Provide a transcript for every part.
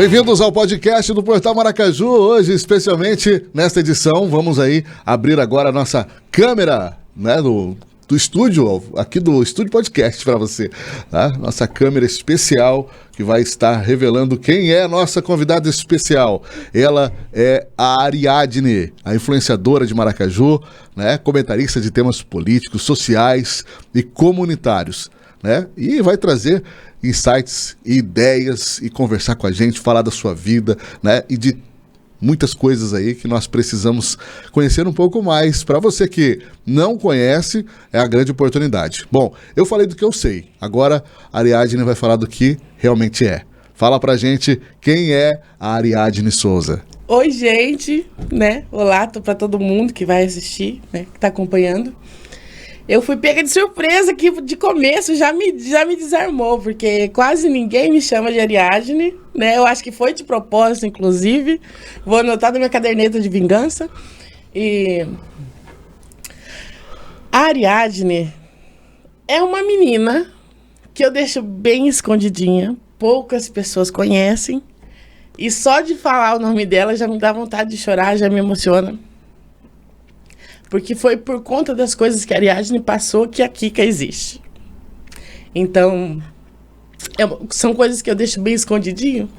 Bem-vindos ao podcast do Portal Maracaju. Hoje, especialmente nesta edição, vamos aí abrir agora a nossa câmera, né, do estúdio, aqui do Estúdio Podcast para você, tá? Nossa câmera especial que vai estar revelando quem é a nossa convidada especial. Ela é a Ariadne, a influenciadora de Maracaju, né, comentarista de temas políticos, sociais e comunitários, né? E vai trazer insights e ideias e conversar com a gente, falar da sua vida, né? E de muitas coisas aí que nós precisamos conhecer um pouco mais. Para você que não conhece, é a grande oportunidade. Bom, eu falei do que eu sei. Agora a Ariadne vai falar do que realmente é. Fala pra gente quem é a Ariadne Souza. Oi, gente, né? Olá para todo mundo que vai assistir, né? Que tá acompanhando. Eu fui pega de surpresa que de começo já me desarmou, porque quase ninguém me chama de Ariadne, né? Eu acho que foi de propósito, inclusive. Vou anotar na minha caderneta de vingança. E a Ariadne é uma menina que eu deixo bem escondidinha, poucas pessoas conhecem, e só de falar o nome dela já me dá vontade de chorar, já me emociona. Porque foi por conta das coisas que a Ariadne passou que a Kika existe. Então, são coisas que eu deixo bem escondidinho,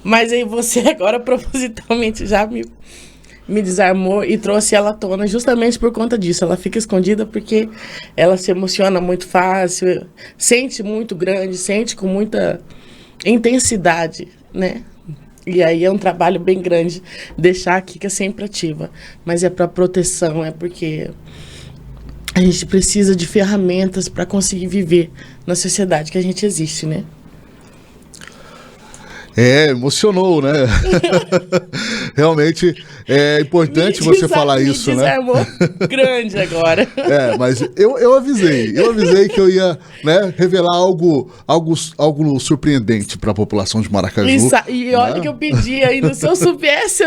mas aí você agora propositalmente já me desarmou e trouxe ela à tona justamente por conta disso. Ela fica escondida porque ela se emociona muito fácil, sente muito grande, sente com muita intensidade, né? E aí é um trabalho bem grande deixar a Kika sempre ativa. Mas é para proteção, é porque a gente precisa de ferramentas para conseguir viver na sociedade que a gente existe, né? Emocionou, né? Realmente é importante você falar isso, né? Desarmou grande agora. Mas eu avisei que eu ia, né, revelar algo surpreendente para a população de Maracaju. E olha, né, que eu pedi ainda, se eu soubesse,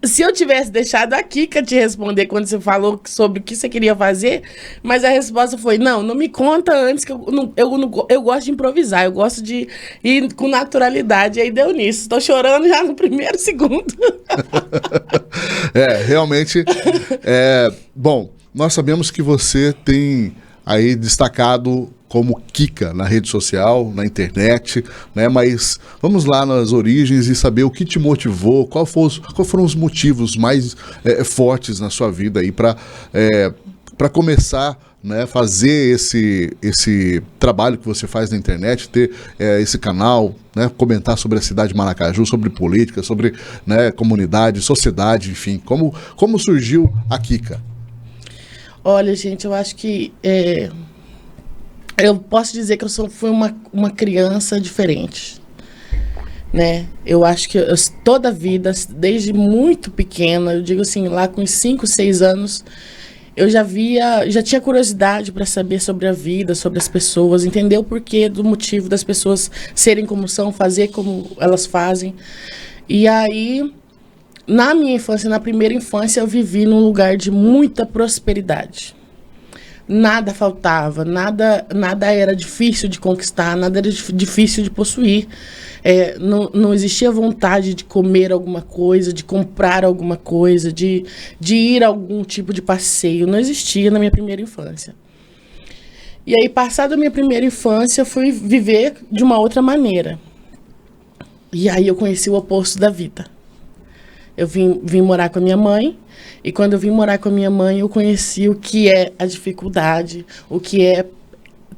se eu tivesse deixado a Kika te responder quando você falou sobre o que você queria fazer, mas a resposta foi, não me conta antes, que eu gosto de improvisar, eu gosto de ir com naturalidade. Aí deu nisso. Estou chorando já no primeiro segundo. Realmente. Bom, nós sabemos que você tem aí destacado como Kika na rede social, na internet, né? Mas vamos lá nas origens e saber o que te motivou, quais foram os motivos mais fortes na sua vida aí para começar, né, fazer esse trabalho que você faz na internet, ter esse canal, né, comentar sobre a cidade de Maracaju, sobre política, sobre, né, comunidade, sociedade, enfim. Como surgiu a Kika? Olha, gente, eu acho que eu posso dizer que eu fui uma criança diferente, né? Eu acho que toda a vida, desde muito pequena, eu digo assim, lá com 5, 6 anos, eu já tinha curiosidade para saber sobre a vida, sobre as pessoas, entender o porquê do motivo das pessoas serem como são, fazer como elas fazem. E aí, na minha infância, na primeira infância, eu vivi num lugar de muita prosperidade. Nada faltava, nada era difícil de conquistar, nada era difícil de possuir. Não existia vontade de comer alguma coisa, de comprar alguma coisa, de ir a algum tipo de passeio. Não existia na minha primeira infância. E aí, passada a minha primeira infância, eu fui viver de uma outra maneira. E aí eu conheci o oposto da vida. Eu vim morar com a minha mãe, e quando eu vim morar com a minha mãe, eu conheci o que é a dificuldade, o que é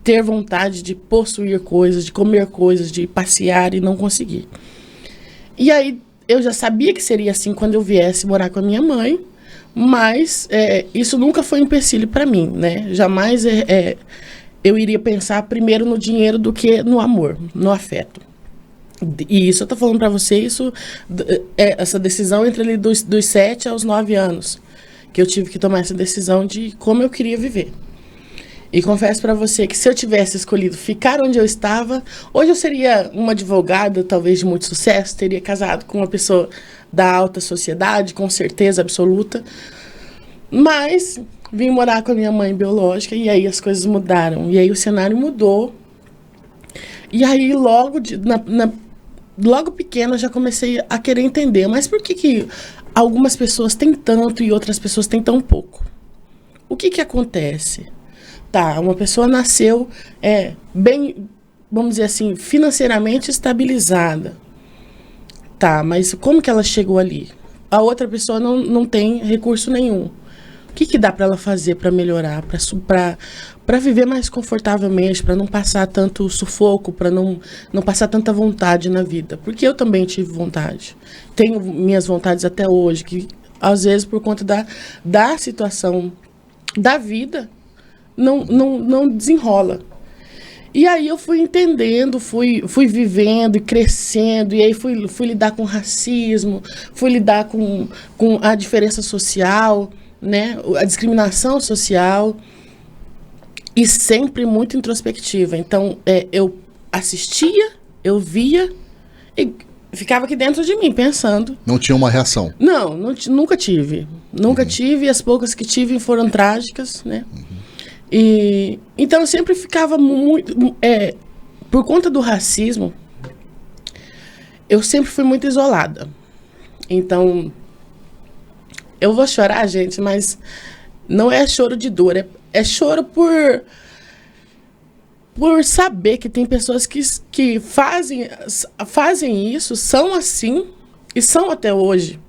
ter vontade de possuir coisas, de comer coisas, de passear e não conseguir. E aí, eu já sabia que seria assim quando eu viesse morar com a minha mãe, mas isso nunca foi um empecilho para mim, né? Jamais eu iria pensar primeiro no dinheiro do que no amor, no afeto. E isso eu tô falando para você, essa decisão entre ali dos 7 aos 9 anos, que eu tive que tomar essa decisão de como eu queria viver. E confesso para você que se eu tivesse escolhido ficar onde eu estava, hoje eu seria uma advogada, talvez de muito sucesso, teria casado com uma pessoa da alta sociedade, com certeza absoluta. Mas vim morar com a minha mãe biológica e aí as coisas mudaram. E aí o cenário mudou. E aí logo logo pequena, eu já comecei a querer entender, mas por que algumas pessoas têm tanto e outras pessoas têm tão pouco? O que acontece? Tá, uma pessoa nasceu bem, vamos dizer assim, financeiramente estabilizada. Tá, mas como que ela chegou ali? A outra pessoa não tem recurso nenhum. O que dá para ela fazer para melhorar, para viver mais confortavelmente, para não passar tanto sufoco, para não passar tanta vontade na vida? Porque eu também tive vontade. Tenho minhas vontades até hoje, que às vezes por conta da situação da vida, não desenrola. E aí eu fui entendendo, fui vivendo e crescendo, e aí fui lidar com racismo, fui lidar com a diferença social, né, a discriminação social, e sempre muito introspectiva. Então, eu assistia, eu via, e ficava aqui dentro de mim, pensando. Não tinha uma reação? Não, nunca tive. Nunca tive, e as poucas que tive foram trágicas, né? E então eu sempre ficava muito... por conta do racismo, eu sempre fui muito isolada. Então, eu vou chorar, gente, mas não é choro de dor, é choro por saber que tem pessoas que fazem isso, são assim e são até hoje.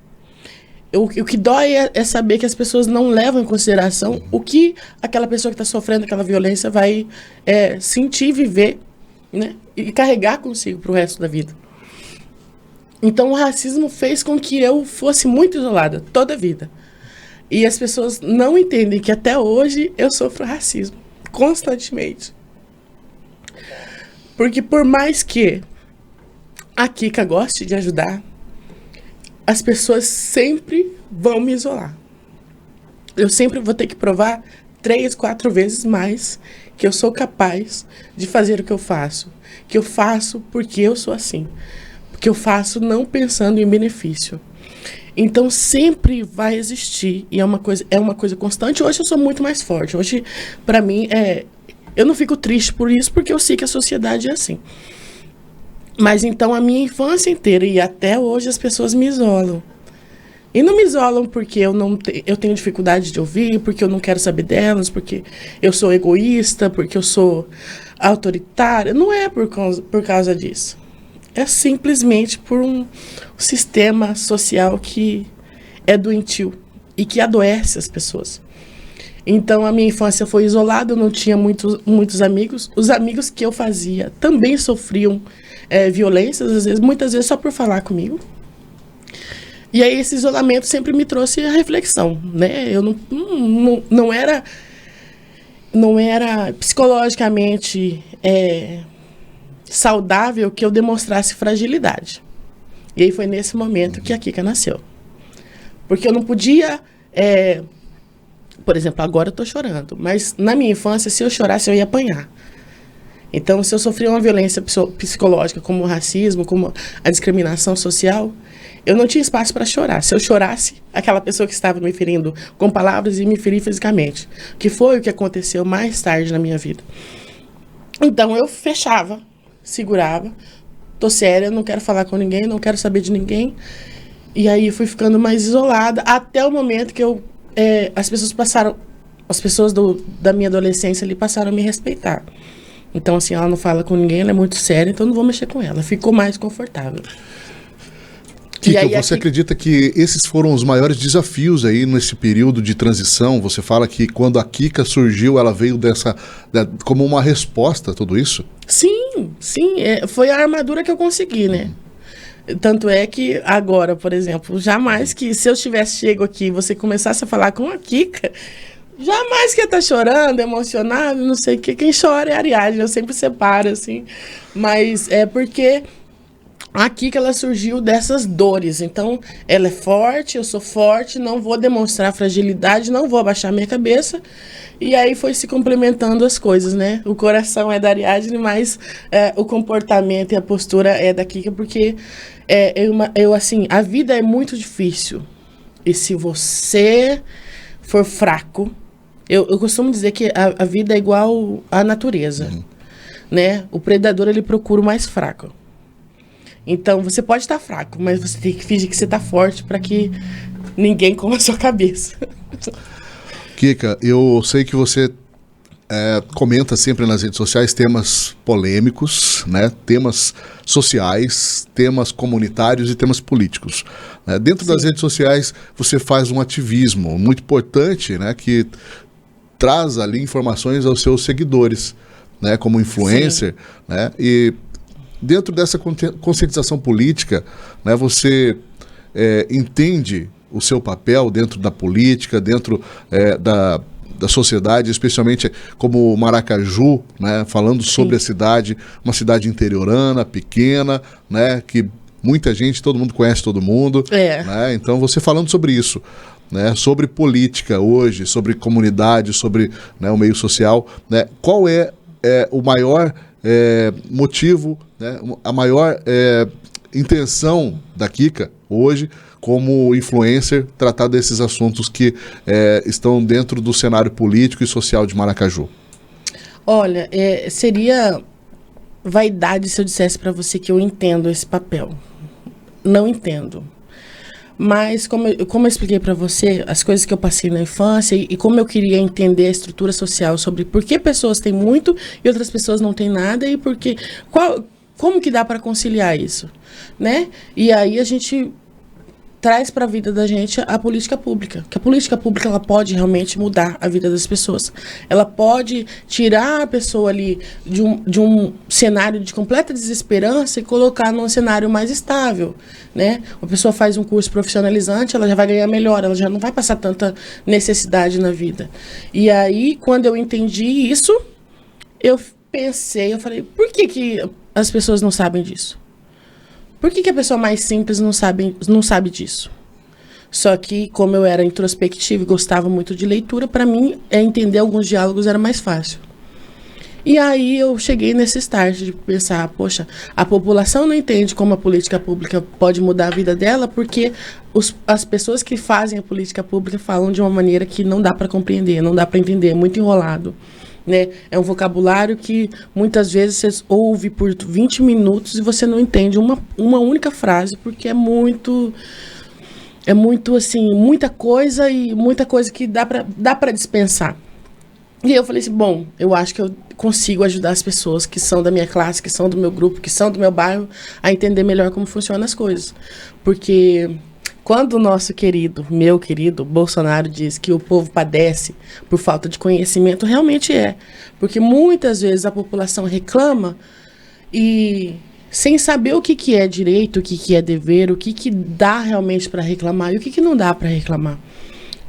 O que dói é saber que as pessoas não levam em consideração o que aquela pessoa que está sofrendo aquela violência vai sentir, viver, né? E carregar consigo para o resto da vida. Então o racismo fez com que eu fosse muito isolada toda a vida. E as pessoas não entendem que até hoje eu sofro racismo, constantemente. Porque por mais que a Kika goste de ajudar, as pessoas sempre vão me isolar. Eu sempre vou ter que provar 3, 4 vezes mais que eu sou capaz de fazer o que eu faço. Que eu faço porque eu sou assim. Que eu faço não pensando em benefício. Então sempre vai existir, e é uma coisa constante. Hoje eu sou muito mais forte. Hoje, para mim, eu não fico triste por isso, porque eu sei que a sociedade é assim. Mas então a minha infância inteira e até hoje as pessoas me isolam. E não me isolam porque eu tenho dificuldade de ouvir, porque eu não quero saber delas, porque eu sou egoísta, porque eu sou autoritária. Não é por causa disso. É simplesmente por um sistema social que é doentio e que adoece as pessoas. Então a minha infância foi isolada, eu não tinha muitos amigos. Os amigos que eu fazia também sofriam violências, muitas vezes só por falar comigo. E aí esse isolamento sempre me trouxe a reflexão, né? Eu não era psicologicamente saudável que eu demonstrasse fragilidade. E aí foi nesse momento que a Kika nasceu. Porque eu não podia... por exemplo, agora eu tô chorando, mas na minha infância, se eu chorasse, eu ia apanhar. Então, se eu sofria uma violência psicológica, como o racismo, como a discriminação social, eu não tinha espaço para chorar. Se eu chorasse, aquela pessoa que estava me ferindo com palavras ia me ferir fisicamente, que foi o que aconteceu mais tarde na minha vida. Então, eu fechava, segurava, tô séria, não quero falar com ninguém, não quero saber de ninguém. E aí, fui ficando mais isolada, até o momento que as pessoas da minha adolescência ali passaram a me respeitar. Então, assim, ela não fala com ninguém, ela é muito séria, então não vou mexer com ela. Ficou mais confortável. Kika, você acredita que esses foram os maiores desafios aí nesse período de transição? Você fala que quando a Kika surgiu, ela veio como uma resposta a tudo isso? Sim. Foi a armadura que eu consegui, né? Tanto é que agora, por exemplo, jamais que se eu tivesse chego aqui e você começasse a falar com a Kika, jamais que ia estar chorando, emocionado, não sei o que. Quem chora é a Ariadne, eu sempre separo, assim. Mas é porque a Kika, ela surgiu dessas dores. Então, ela é forte, eu sou forte, não vou demonstrar fragilidade, não vou abaixar minha cabeça. E aí foi se complementando as coisas, né? O coração é da Ariadne, mas o comportamento e a postura é da Kika, porque assim, a vida é muito difícil. E se você for fraco, eu costumo dizer que a vida é igual à natureza, né? O predador, ele procura o mais fraco. Então, você pode estar fraco, mas você tem que fingir que você está forte para que ninguém coma a sua cabeça. Kika, eu sei que você comenta sempre nas redes sociais temas polêmicos, né? Temas sociais, temas comunitários e temas políticos. Né? Dentro das redes sociais, você faz um ativismo muito importante, né? Que traz ali informações aos seus seguidores, né? Como influencer, né? E dentro dessa conscientização política, né? Você entende o seu papel dentro da política, dentro da sociedade, especialmente como Maracaju, né, falando sobre a cidade, uma cidade interiorana, pequena, né, que muita gente, todo mundo conhece todo mundo. Né, então, você falando sobre isso, né, sobre política hoje, sobre comunidade, sobre, né, o meio social, né, qual é o maior motivo, né, a maior intenção da Kika hoje, como influencer, tratar desses assuntos que estão dentro do cenário político e social de Maracaju? Olha, seria vaidade se eu dissesse para você que eu entendo esse papel. Não entendo. Mas, como eu expliquei para você, as coisas que eu passei na infância e como eu queria entender a estrutura social sobre por que pessoas têm muito e outras pessoas não têm nada e como que dá para conciliar isso, né? E aí a gente traz para a vida da gente a política pública. Que a política pública ela pode realmente mudar a vida das pessoas. Ela pode tirar a pessoa ali de um cenário de completa desesperança e colocar num cenário mais estável, né? A pessoa faz um curso profissionalizante, ela já vai ganhar melhor, ela já não vai passar tanta necessidade na vida. E aí, quando eu entendi isso, eu eu falei, por que as pessoas não sabem disso? Por que a pessoa mais simples não sabe disso? Só que, como eu era introspectiva e gostava muito de leitura, para mim, entender alguns diálogos era mais fácil. E aí eu cheguei nesse start de pensar, poxa, a população não entende como a política pública pode mudar a vida dela, porque as pessoas que fazem a política pública falam de uma maneira que não dá para compreender, não dá para entender, é muito enrolado. Né? É um vocabulário que muitas vezes você ouve por 20 minutos e você não entende uma única frase, porque é muito assim, muita coisa e muita coisa que dá para dispensar. E eu falei assim, bom, eu acho que eu consigo ajudar as pessoas que são da minha classe, que são do meu grupo, que são do meu bairro, a entender melhor como funcionam as coisas. Porque quando o meu querido Bolsonaro diz que o povo padece por falta de conhecimento, realmente é. Porque muitas vezes a população reclama e sem saber o que é direito, o que é dever, o que dá realmente para reclamar e o que não dá para reclamar.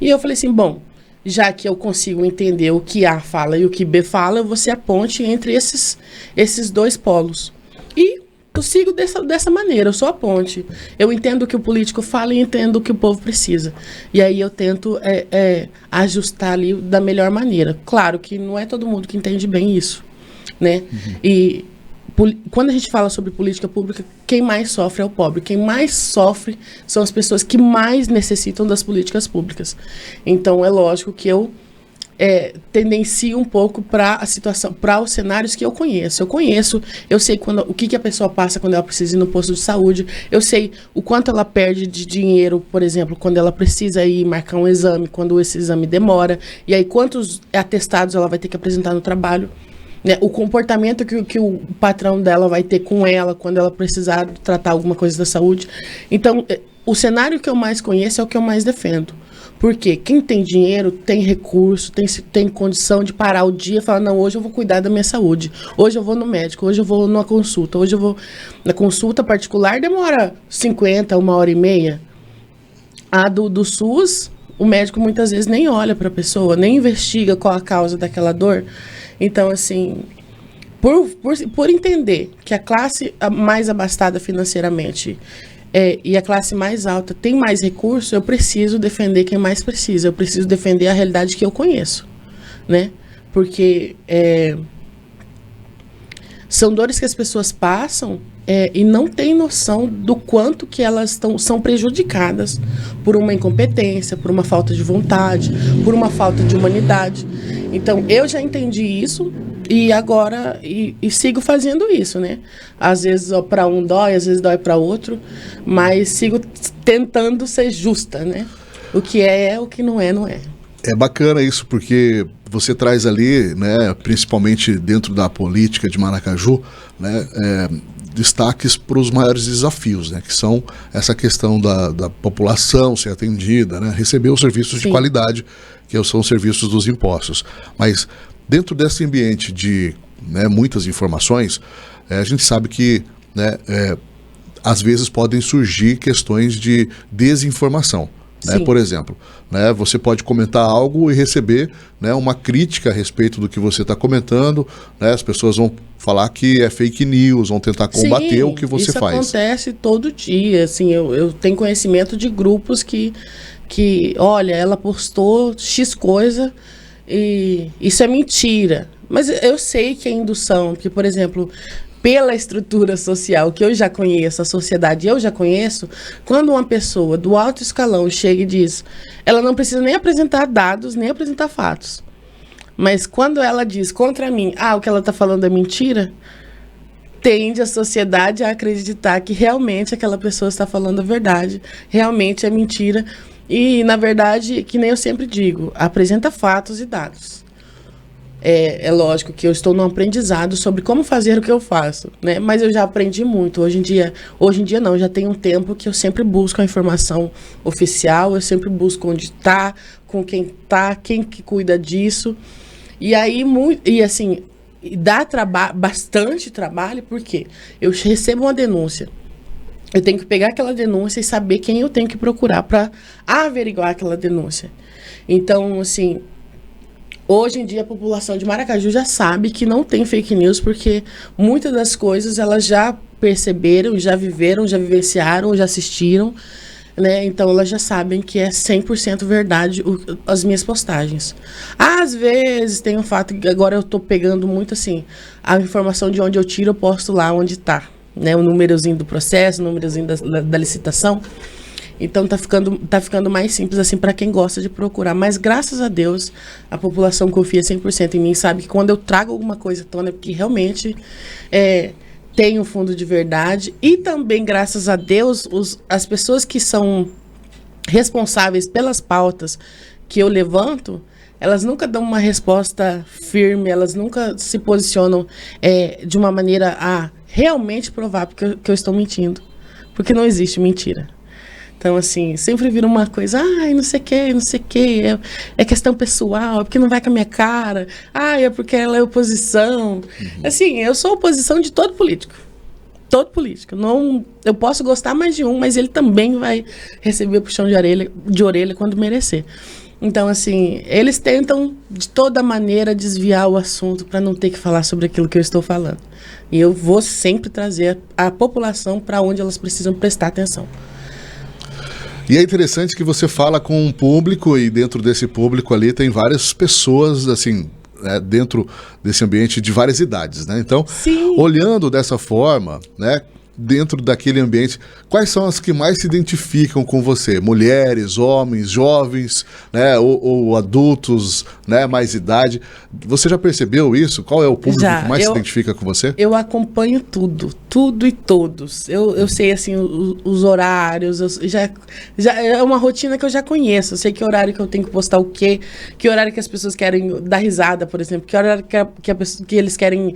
E eu falei assim, bom, já que eu consigo entender o que A fala e o que B fala, eu vou ser a ponte entre esses dois polos. E eu sigo dessa maneira, eu sou a ponte. Eu entendo o que o político fala e entendo o que o povo precisa. E aí eu tento ajustar ali da melhor maneira. Claro que não é todo mundo que entende bem isso, né? Uhum. E quando a gente fala sobre política pública, quem mais sofre é o pobre. Quem mais sofre são as pessoas que mais necessitam das políticas públicas. Então é lógico que eu tendencio um pouco para a situação, para os cenários que eu conheço. Eu sei o que a pessoa passa quando ela precisa ir no posto de saúde, eu sei o quanto ela perde de dinheiro, por exemplo, quando ela precisa ir marcar um exame, quando esse exame demora, e aí quantos atestados ela vai ter que apresentar no trabalho, né? O comportamento que o patrão dela vai ter com ela quando ela precisar tratar alguma coisa da saúde. Então, o cenário que eu mais conheço é o que eu mais defendo. Porque quem tem dinheiro, tem recurso, tem condição de parar o dia e falar, não, hoje eu vou cuidar da minha saúde. Hoje eu vou no médico, hoje eu vou numa consulta. Hoje eu vou na consulta particular, demora 50, 1h30. A do SUS, o médico muitas vezes nem olha para a pessoa, nem investiga qual a causa daquela dor. Então, assim, por entender que a classe mais abastada financeiramente e a classe mais alta tem mais recurso, eu preciso defender quem mais precisa. Eu preciso defender a realidade que eu conheço, né? Porque são dores que as pessoas passam e não têm noção do quanto que elas são prejudicadas por uma incompetência, por uma falta de vontade, por uma falta de humanidade. Então, eu já entendi isso, E agora, sigo fazendo isso, né? Às vezes para um dói, às vezes dói para outro, mas sigo tentando ser justa, né? O que é, o que não é, não é. É bacana isso, porque você traz ali, né, principalmente dentro da política de Maracaju, né, destaques para os maiores desafios, né, que são essa questão da população ser atendida, né, receber os serviços de qualidade, que são os serviços dos impostos. Mas dentro desse ambiente de, né, muitas informações, a gente sabe que, né, às vezes podem surgir questões de desinformação. Né? Por exemplo, né, você pode comentar algo e receber, né, uma crítica a respeito do que você está comentando, né, as pessoas vão falar que é fake news, vão tentar combater o que você faz. Isso acontece todo dia, assim, eu tenho conhecimento de grupos que, olha, ela postou X coisa e isso é mentira. Mas eu sei que é indução, porque, por exemplo, pela estrutura social que eu já conheço, a sociedade eu já conheço, quando uma pessoa do alto escalão chega e diz, ela não precisa nem apresentar dados, nem apresentar fatos. Mas quando ela diz contra mim, o que ela está falando é mentira, tende a sociedade a acreditar que realmente aquela pessoa está falando a verdade, realmente é mentira. E, na verdade, que nem eu sempre digo, apresenta fatos e dados. É lógico que eu estou num aprendizado sobre como fazer o que eu faço, né? Mas eu já aprendi muito. Hoje em dia não, já tem um tempo que eu sempre busco a informação oficial, eu sempre busco onde está, com quem está, quem que cuida disso. E aí, assim, dá bastante trabalho, porque eu recebo uma denúncia. Eu tenho que pegar aquela denúncia e saber quem eu tenho que procurar para averiguar aquela denúncia. Então, assim, hoje em dia a população de Maracaju já sabe que não tem fake news, porque muitas das coisas elas já perceberam, já viveram, já vivenciaram, já assistiram, né? Então elas já sabem que é 100% verdade as minhas postagens. Às vezes tem um fato que agora eu estou pegando muito assim, a informação de onde eu tiro, eu posto lá onde está, né? O númerozinho do processo, o númerozinho da licitação. Então tá ficando mais simples assim para quem gosta de procurar. Mas graças a Deus a população confia 100% em mim, sabe que quando eu trago alguma coisa à tona é porque realmente tem um fundo de verdade. E também graças a Deus as pessoas que são responsáveis pelas pautas que eu levanto, elas nunca dão uma resposta firme, elas nunca se posicionam de uma maneira a realmente provar que eu estou mentindo, porque não existe mentira. Então, assim, sempre vira uma coisa, não sei o que, é questão pessoal, é porque não vai com a minha cara, é porque ela é oposição. Assim, eu sou oposição de todo político. Todo político. Não, eu posso gostar mais de um, mas ele também vai receber puxão de orelha quando merecer. Então, assim, eles tentam de toda maneira desviar o assunto para não ter que falar sobre aquilo que eu estou falando. E eu vou sempre trazer a população para onde elas precisam prestar atenção. E é interessante que você fala com um público e dentro desse público ali tem várias pessoas, assim, dentro desse ambiente de várias idades, né? Então, olhando dessa forma, né, dentro daquele ambiente, quais são as que mais se identificam com você? Mulheres, homens, jovens, né, ou adultos, né, mais idade. Você já percebeu isso? Qual é o público que mais se identifica com você? Eu acompanho tudo e todos. Eu sei, assim, os horários, já é uma rotina que eu já conheço. Eu sei que horário que eu tenho que postar o quê, que horário que as pessoas querem dar risada, por exemplo, que horário que eles querem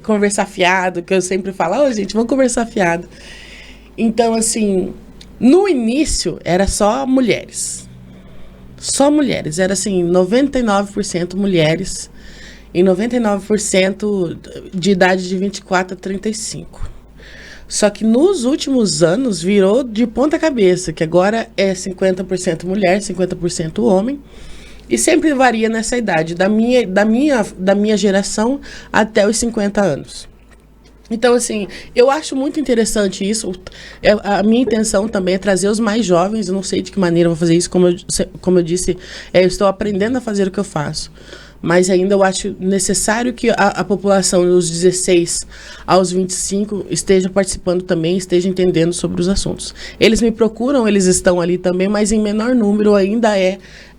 conversar fiado, que eu sempre falo, gente, vamos conversar fiado. Então, assim, no início era só mulheres. Só mulheres. Era assim, 99% mulheres e 99% de idade de 24 a 35. Só que nos últimos anos virou de ponta cabeça, que agora é 50% mulher, 50% homem. E sempre varia nessa idade, da minha geração até os 50 anos. Então, assim, eu acho muito interessante isso. A minha intenção também é trazer os mais jovens. Eu não sei de que maneira eu vou fazer isso. Como eu disse, eu estou aprendendo a fazer o que eu faço. Mas ainda eu acho necessário que a população dos 16 aos 25 esteja participando também, esteja entendendo sobre os assuntos. Eles me procuram, eles estão ali também, mas em menor número ainda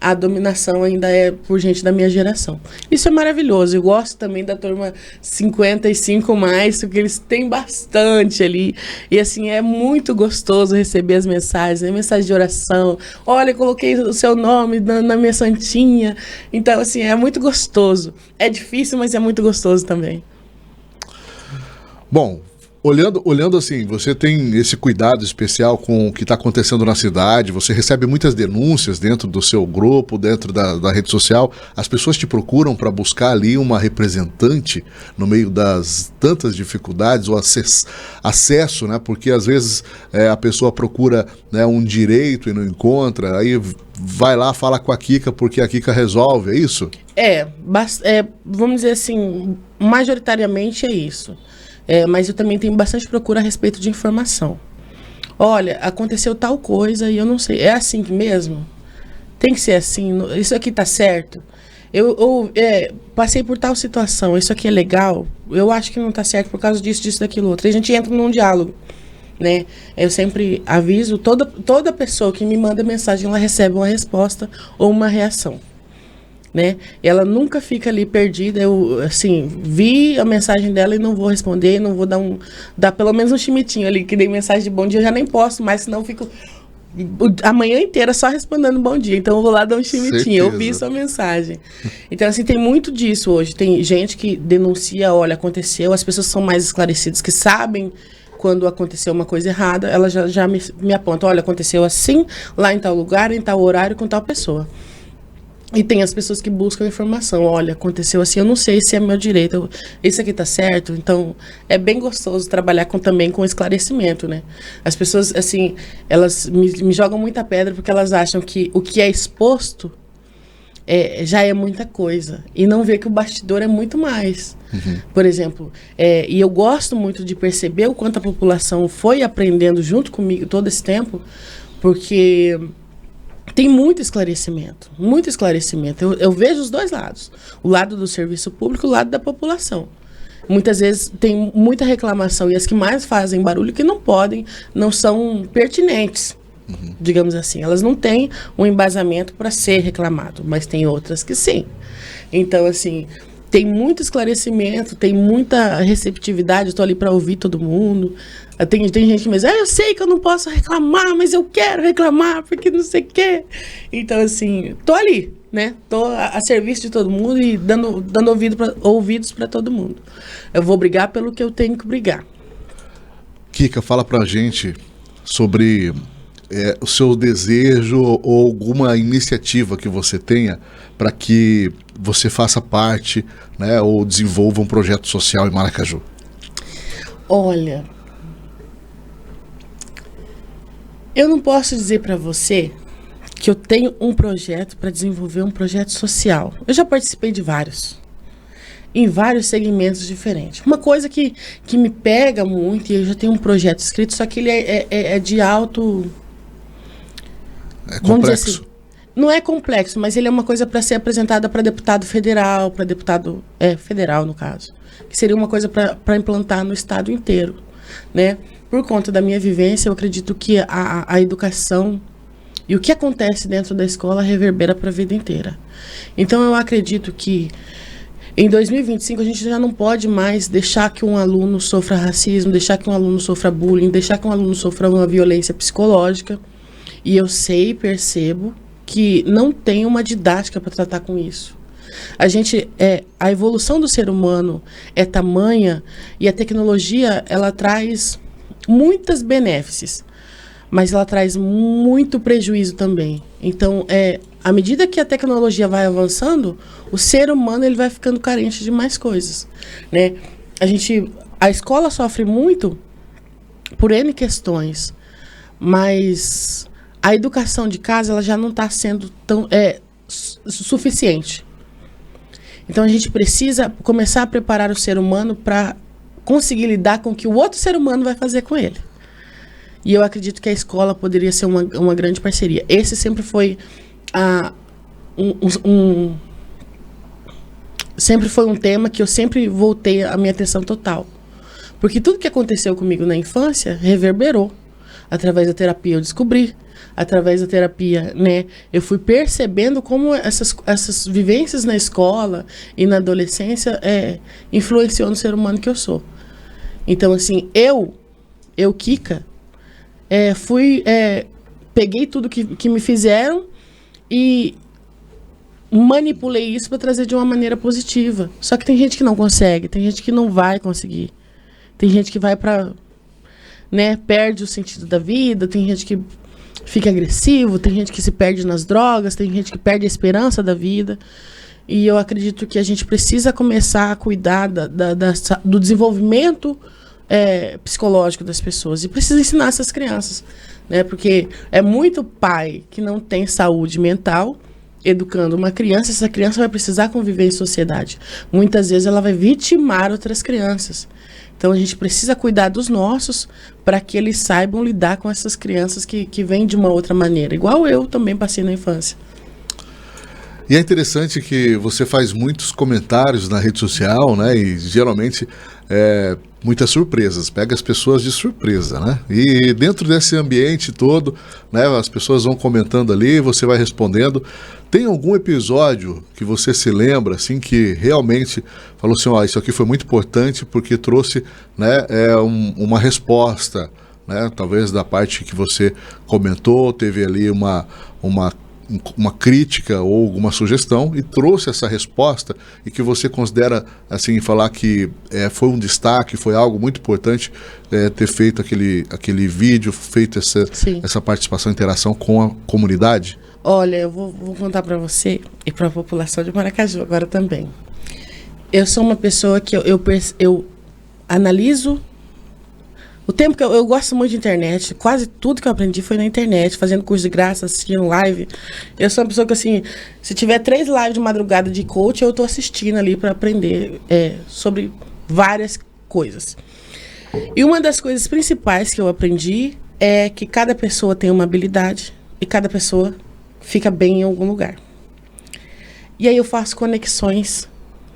a dominação ainda é por gente da minha geração. Isso é maravilhoso. Eu gosto também da turma 55 mais, porque eles têm bastante ali. E assim, é muito gostoso receber as mensagens, né? Mensagem de oração. Olha, eu coloquei o seu nome na minha santinha. Então, assim, é muito gostoso. É difícil, mas é muito gostoso também. Bom, olhando assim, você tem esse cuidado especial com o que está acontecendo na cidade, você recebe muitas denúncias dentro do seu grupo, dentro da rede social, as pessoas te procuram para buscar ali uma representante no meio das tantas dificuldades, o acesso, né? Porque às vezes a pessoa procura, né, um direito e não encontra, aí vai lá, fala com a Kika porque a Kika resolve, é isso? Vamos dizer assim, majoritariamente é isso. Mas eu também tenho bastante procura a respeito de informação. Olha, aconteceu tal coisa e eu não sei. É assim mesmo? Tem que ser assim? Isso aqui tá certo? Eu passei por tal situação, isso aqui é legal? Eu acho que não tá certo por causa disso, daquilo, outro. E a gente entra num diálogo, né? Eu sempre aviso, toda pessoa que me manda mensagem, ela recebe uma resposta ou uma reação. Né? Ela nunca fica ali perdida. Eu, assim, vi a mensagem dela e não vou responder, não vou dar pelo menos um chimitinho ali, que dei mensagem de bom dia, eu já nem posto mais, senão eu fico a manhã inteira só respondendo bom dia. Então eu vou lá dar um chimitinho. Certeza. Eu vi sua mensagem. Então, assim, tem muito disso hoje. Tem gente que denuncia, olha, aconteceu, as pessoas são mais esclarecidas, que sabem quando aconteceu uma coisa errada, elas já me apontam, olha, aconteceu assim, lá em tal lugar, em tal horário, com tal pessoa. E tem as pessoas que buscam informação. Olha, aconteceu assim, eu não sei se é meu direito. Isso aqui tá certo? Então, é bem gostoso trabalhar também com esclarecimento, né? As pessoas, assim, elas me jogam muita pedra porque elas acham que o que é exposto já é muita coisa. E não vê que o bastidor é muito mais. Uhum. Por exemplo, e eu gosto muito de perceber o quanto a população foi aprendendo junto comigo todo esse tempo, porque tem muito esclarecimento, muito esclarecimento. Eu vejo os dois lados, o lado do serviço público e o lado da população. Muitas vezes tem muita reclamação e as que mais fazem barulho que não podem, não são pertinentes, digamos assim. Elas não têm um embasamento para ser reclamado, mas tem outras que sim. Então, assim, tem muito esclarecimento, tem muita receptividade, eu estou ali para ouvir todo mundo. Tem gente que me diz, eu sei que eu não posso reclamar, mas eu quero reclamar, porque não sei o quê. Então, assim, tô ali, né? Tô a serviço de todo mundo e dando ouvidos para todo mundo. Eu vou brigar pelo que eu tenho que brigar. Kika, fala pra gente sobre o seu desejo ou alguma iniciativa que você tenha para que você faça parte, né, ou desenvolva um projeto social em Maracaju. Olha, eu não posso dizer para você que eu tenho um projeto para desenvolver um projeto social. Eu já participei de vários, em vários segmentos diferentes. Uma coisa que me pega muito, e eu já tenho um projeto escrito, só que ele é de alto... É complexo. Assim, não é complexo, mas ele é uma coisa para ser apresentada para deputado federal, para deputado federal, no caso. Que seria uma coisa para implantar no estado inteiro, né? Por conta da minha vivência, eu acredito que a educação e o que acontece dentro da escola reverbera para a vida inteira. Então, eu acredito que em 2025 a gente já não pode mais deixar que um aluno sofra racismo, deixar que um aluno sofra bullying, deixar que um aluno sofra uma violência psicológica. E eu sei e percebo que não tem uma didática para tratar com isso. A evolução do ser humano é tamanha e a tecnologia, ela traz muitas benéfices, mas ela traz muito prejuízo também. Então, à medida que a tecnologia vai avançando, o ser humano ele vai ficando carente de mais coisas, né? A escola sofre muito por N questões, mas a educação de casa ela já não está sendo tão suficiente. Então a gente precisa começar a preparar o ser humano para conseguir lidar com o que o outro ser humano vai fazer com ele. E eu acredito que a escola poderia ser uma grande parceria. Esse sempre foi sempre foi um tema que eu sempre voltei a minha atenção total. Porque tudo que aconteceu comigo na infância reverberou. Através da terapia eu descobri, através da terapia, né, eu fui percebendo como essas vivências na escola e na adolescência influenciou no ser humano que eu sou. Então, assim, eu Kika, peguei tudo que me fizeram e manipulei isso para trazer de uma maneira positiva. Só que tem gente que não consegue, tem gente que não vai conseguir. Tem gente que vai para, né, perde o sentido da vida, tem gente que fica agressivo, tem gente que se perde nas drogas, tem gente que perde a esperança da vida. E eu acredito que a gente precisa começar a cuidar do desenvolvimento psicológico das pessoas. E precisa ensinar essas crianças, né? Porque é muito pai que não tem saúde mental educando uma criança. Essa criança vai precisar conviver em sociedade. Muitas vezes ela vai vitimar outras crianças. Então a gente precisa cuidar dos nossos para que eles saibam lidar com essas crianças que vêm de uma outra maneira. Igual eu também passei na infância. E é interessante que você faz muitos comentários na rede social, né? E geralmente muitas surpresas, pega as pessoas de surpresa, né? E dentro desse ambiente todo, né, as pessoas vão comentando ali, você vai respondendo. Tem algum episódio que você se lembra, assim, que realmente falou assim, ó, isso aqui foi muito importante porque trouxe, né, uma resposta, né? Talvez da parte que você comentou, teve ali uma crítica ou alguma sugestão e trouxe essa resposta e que você considera, assim, falar que foi um destaque, foi algo muito importante ter feito aquele vídeo, feito essa participação, interação com a comunidade? Olha, eu vou contar para você e para a população de Maracaju agora também. Eu sou uma pessoa que eu analiso. O tempo que eu gosto muito de internet, quase tudo que eu aprendi foi na internet, fazendo curso de graça, assistindo live. Eu sou uma pessoa que, assim, se tiver 3 lives de madrugada de coach, eu tô assistindo ali para aprender sobre várias coisas. E uma das coisas principais que eu aprendi é que cada pessoa tem uma habilidade e cada pessoa fica bem em algum lugar. E aí eu faço conexões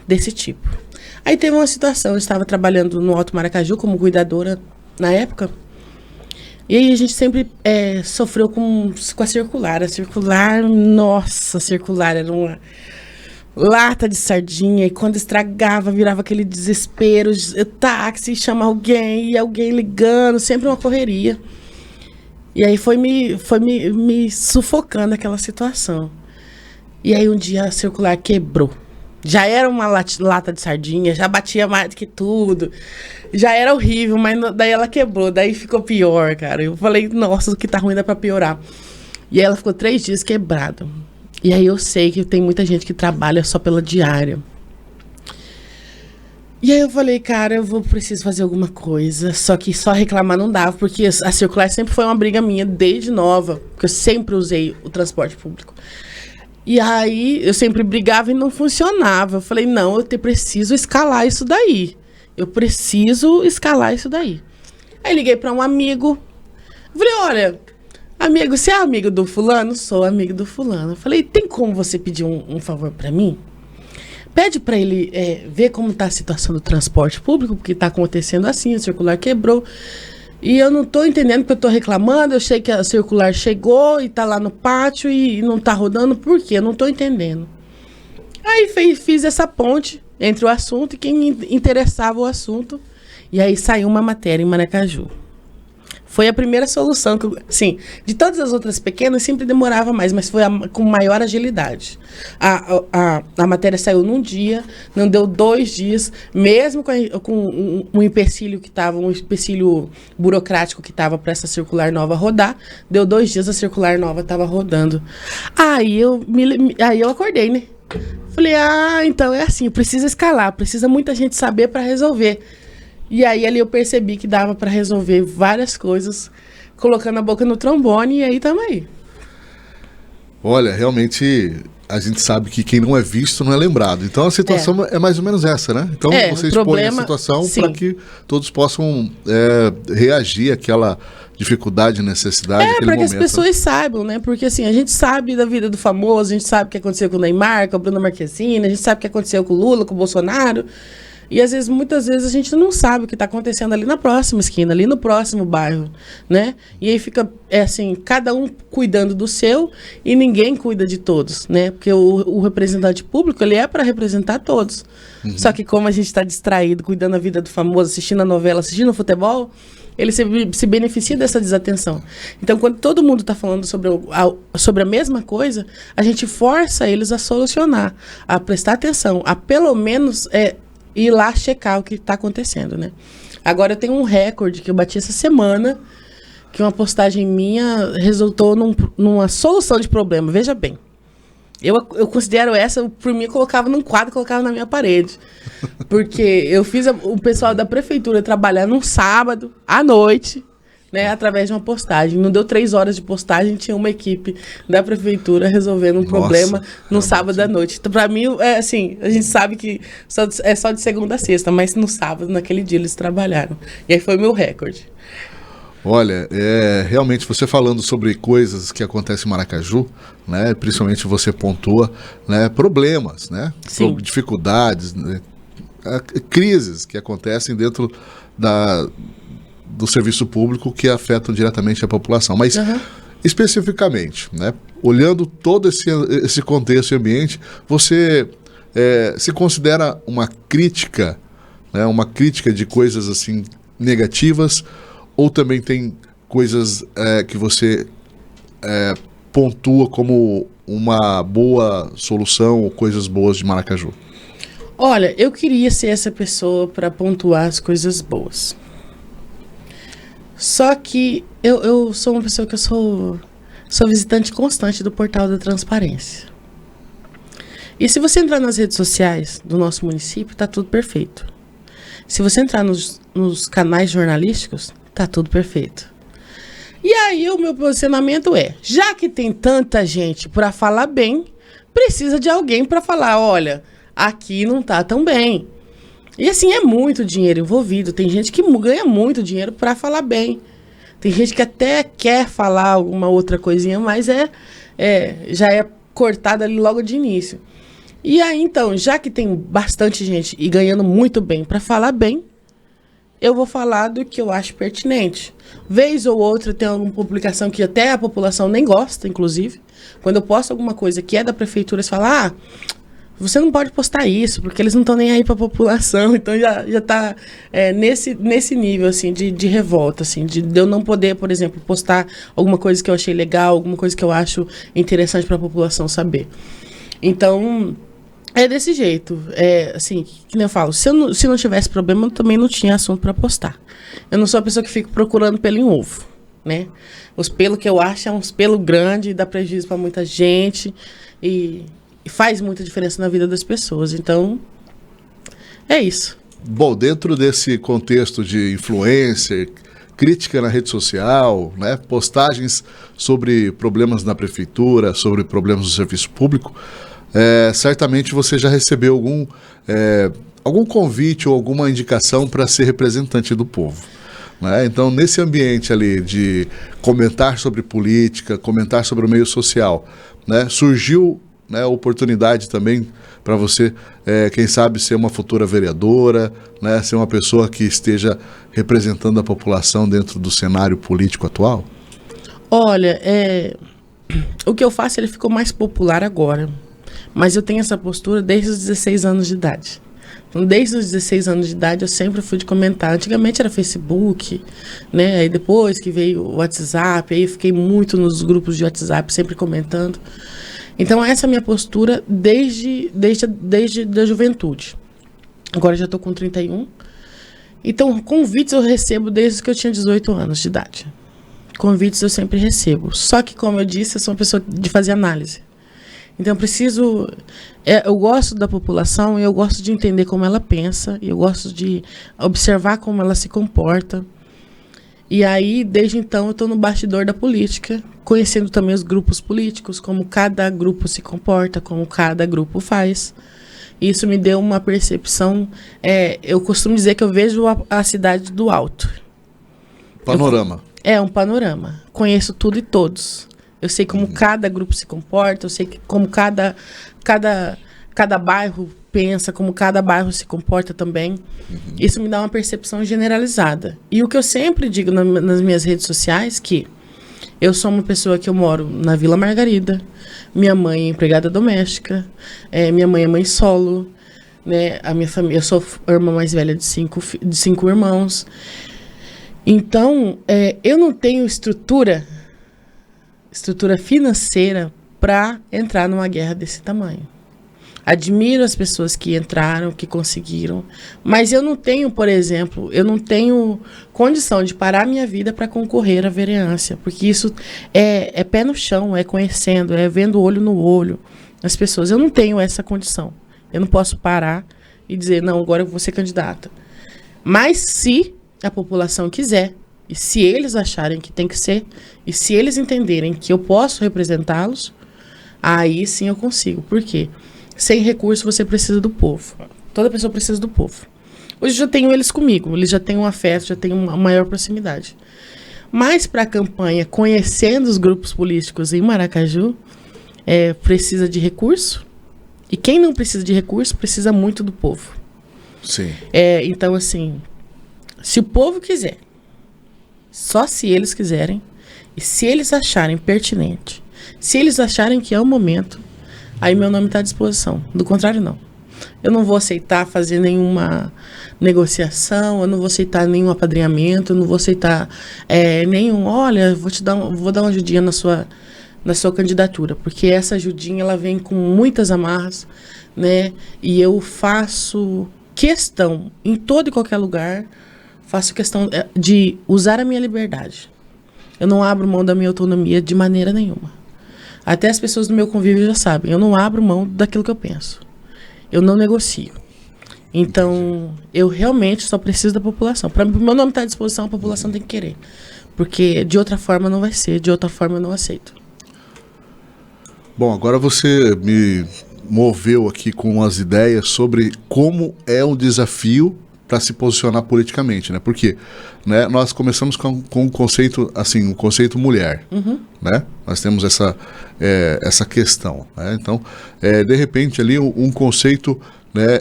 desse tipo. Aí teve uma situação, eu estava trabalhando no Alto Maracaju como cuidadora na época, e aí a gente sempre sofreu com a circular. A circular, nossa, a circular era uma lata de sardinha, e quando estragava, virava aquele desespero, táxi, chama alguém, e alguém ligando, sempre uma correria. E aí foi me sufocando aquela situação. E aí um dia a circular quebrou. Já era uma lata de sardinha, já batia mais do que tudo. Já era horrível, mas daí ela quebrou, daí ficou pior, cara. Eu falei, nossa, o que tá ruim dá pra piorar. E aí ela ficou 3 dias quebrada. E aí eu sei que tem muita gente que trabalha só pela diária. E aí eu falei, cara, preciso fazer alguma coisa. Só que só reclamar não dava, porque a circular sempre foi uma briga minha desde nova, porque eu sempre usei o transporte público. E aí eu sempre brigava e não funcionava. Eu falei, não, preciso escalar isso daí. Eu preciso escalar isso daí. Aí liguei para um amigo. Eu falei, olha, amigo, você é amigo do fulano? Sou amigo do fulano. Eu falei, tem como você pedir um favor para mim? Pede para ele ver como está a situação do transporte público, porque está acontecendo assim, a circular quebrou. E eu não estou entendendo porque eu estou reclamando. Eu sei que a circular chegou e está lá no pátio e não está rodando. Por quê? Eu não estou entendendo. Aí fiz essa ponte entre o assunto e quem interessava o assunto. E aí saiu uma matéria em Maracaju. Foi a primeira solução que assim, de todas as outras pequenas sempre demorava mais, mas foi com maior agilidade. A matéria saiu num dia, não deu 2 dias, mesmo com um empecilho que estava, um empecilho burocrático que estava para essa circular nova rodar, deu 2 dias, a circular nova estava rodando. Aí eu acordei, né? Falei, então é assim, precisa escalar, precisa muita gente saber para resolver. E aí ali eu percebi que dava para resolver várias coisas, colocando a boca no trombone, e aí tamo aí. Olha, realmente a gente sabe que quem não é visto não é lembrado. Então a situação é mais ou menos essa, né? Então você expõe a situação para que todos possam reagir àquela dificuldade, necessidade, aquele para que momento. as pessoas saibam, né? Porque assim, a gente sabe da vida do famoso, a gente sabe o que aconteceu com o Neymar, com a Bruna Marquezine, a gente sabe o que aconteceu com o Lula, com o Bolsonaro. E às vezes, muitas vezes, a gente não sabe o que está acontecendo ali na próxima esquina, ali no próximo bairro, né? E aí fica, assim, cada um cuidando do seu e ninguém cuida de todos, né? Porque o representante público, ele é para representar todos. Só que como a gente está distraído, cuidando da vida do famoso, assistindo a novela, assistindo o futebol, ele se beneficia dessa desatenção. Então, quando todo mundo está falando sobre a mesma coisa, a gente força eles a solucionar, a prestar atenção, a pelo menos ir lá checar o que está acontecendo, né? Agora, eu tenho um recorde que eu bati essa semana, que uma postagem minha resultou numa solução de problema. Veja bem. Eu considero essa, por mim, eu colocava num quadro, colocava na minha parede. Porque eu fiz o pessoal da prefeitura trabalhar num sábado, à noite, né, através de uma postagem. Não deu 3 horas de postagem, tinha uma equipe da prefeitura resolvendo um problema no sábado à noite. Então, pra mim, assim, a gente sabe que é só de segunda a sexta, mas no sábado, naquele dia, eles trabalharam. E aí foi o meu recorde. Olha, realmente você falando sobre coisas que acontecem em Maracaju, né, principalmente você pontua, né, problemas, né, dificuldades, né, crises que acontecem dentro do serviço público que afetam diretamente a população. Mas, especificamente, né, olhando todo esse contexto e ambiente, você se considera uma crítica, né, uma crítica de coisas assim negativas, ou também tem coisas que você pontua como uma boa solução ou coisas boas de Maracaju? Olha, eu queria ser essa pessoa para pontuar as coisas boas. Só que eu sou uma pessoa que eu sou visitante constante do portal da transparência. E se você entrar nas redes sociais do nosso município, tá tudo perfeito. Se você entrar nos canais jornalísticos, tá tudo perfeito. E aí o meu posicionamento já que tem tanta gente para falar bem, precisa de alguém para falar, olha, aqui não tá tão bem. E assim, é muito dinheiro envolvido. Tem gente que ganha muito dinheiro para falar bem. Tem gente que até quer falar alguma outra coisinha, mas já é cortada ali logo de início. E aí, então, já que tem bastante gente e ganhando muito bem para falar bem, eu vou falar do que eu acho pertinente. Vez ou outra tem alguma publicação que até a população nem gosta, inclusive. Quando eu posto alguma coisa que é da prefeitura, eles falam, você não pode postar isso, porque eles não estão nem aí para a população. Então já está nesse nível assim, de revolta, assim, de eu não poder, por exemplo, postar alguma coisa que eu achei legal, alguma coisa que eu acho interessante para a população saber. Então, é desse jeito. Assim, que nem eu falo, se não tivesse problema, eu também não tinha assunto para postar. Eu não sou a pessoa que fica procurando pelo em ovo, né? Os pelos que eu acho uns pelos grandes, dá prejuízo para muita gente e faz muita diferença na vida das pessoas. Então, é isso. Bom, dentro desse contexto de influencer, crítica na rede social, né, postagens sobre problemas na prefeitura, sobre problemas do serviço público, certamente você já recebeu algum convite ou alguma indicação para ser representante do povo, né? Então, nesse ambiente ali de comentar sobre política, comentar sobre o meio social, né, surgiu, né, oportunidade também para você, quem sabe, ser uma futura vereadora, né, ser uma pessoa que esteja representando a população dentro do cenário político atual? Olha, o que eu faço, ele ficou mais popular agora. Mas eu tenho essa postura desde os 16 anos de idade. Então, desde os 16 anos de idade, eu sempre fui de comentar. Antigamente era Facebook, né? Aí depois que veio o WhatsApp, aí eu fiquei muito nos grupos de WhatsApp, sempre comentando. Então, essa é a minha postura desde a juventude. Agora já estou com 31. Então, convites eu recebo desde que eu tinha 18 anos de idade. Convites eu sempre recebo. Só que, como eu disse, eu sou uma pessoa de fazer análise. Então, eu gosto da população e eu gosto de entender como ela pensa, e eu gosto de observar como ela se comporta. E aí, desde então, eu estou no bastidor da política, conhecendo também os grupos políticos, como cada grupo se comporta, como cada grupo faz. Isso me deu uma percepção, eu costumo dizer que eu vejo a cidade do alto. Panorama. Um panorama. Conheço tudo e todos. Eu sei como cada grupo se comporta, eu sei como cada bairro pensa, como cada bairro se comporta também. Isso me dá uma percepção generalizada. E o que eu sempre digo nas minhas redes sociais, que eu sou uma pessoa que eu moro na Vila Margarida, minha mãe é empregada doméstica, minha mãe é mãe solo, né? A minha família, eu sou a irmã mais velha de cinco irmãos. Então, eu não tenho estrutura financeira para entrar numa guerra desse tamanho. Admiro as pessoas que entraram, que conseguiram, mas eu não tenho, por exemplo, eu não tenho condição de parar minha vida para concorrer à vereança, porque isso é pé no chão, é conhecendo, é vendo olho no olho as pessoas. Eu não tenho essa condição. Eu não posso parar e dizer, não, agora eu vou ser candidata. Mas se a população quiser, e se eles acharem que tem que ser, e se eles entenderem que eu posso representá-los, aí sim eu consigo. Por quê? Sem recurso você precisa do povo. Toda pessoa precisa do povo. Hoje eu já tenho eles comigo, eles já têm um afeto, já têm uma maior proximidade. Mas para a campanha, conhecendo os grupos políticos em Maracaju, precisa de recurso. E quem não precisa de recurso, precisa muito do povo. Sim. Então, assim, se o povo quiser, só se eles quiserem, e se eles acharem pertinente, se eles acharem que é o momento, aí meu nome está à disposição. Do contrário, não. Eu não vou aceitar fazer nenhuma negociação, eu não vou aceitar nenhum apadrinhamento, eu não vou aceitar olha, vou dar uma ajudinha na sua candidatura, porque essa ajudinha ela vem com muitas amarras, né? E eu faço questão, em todo e qualquer lugar, faço questão de usar a minha liberdade. Eu não abro mão da minha autonomia de maneira nenhuma. Até as pessoas do meu convívio já sabem, eu não abro mão daquilo que eu penso. Eu não negocio. Então, eu realmente só preciso da população. Para meu nome estar à disposição, a população tem que querer. Porque de outra forma não vai ser, de outra forma eu não aceito. Bom, agora você me moveu aqui com umas ideias sobre como é um desafio para se posicionar politicamente, né? Porque, né, nós começamos com um conceito, assim, um conceito mulher, né? Nós temos essa questão, né? Então, de repente ali um conceito, né,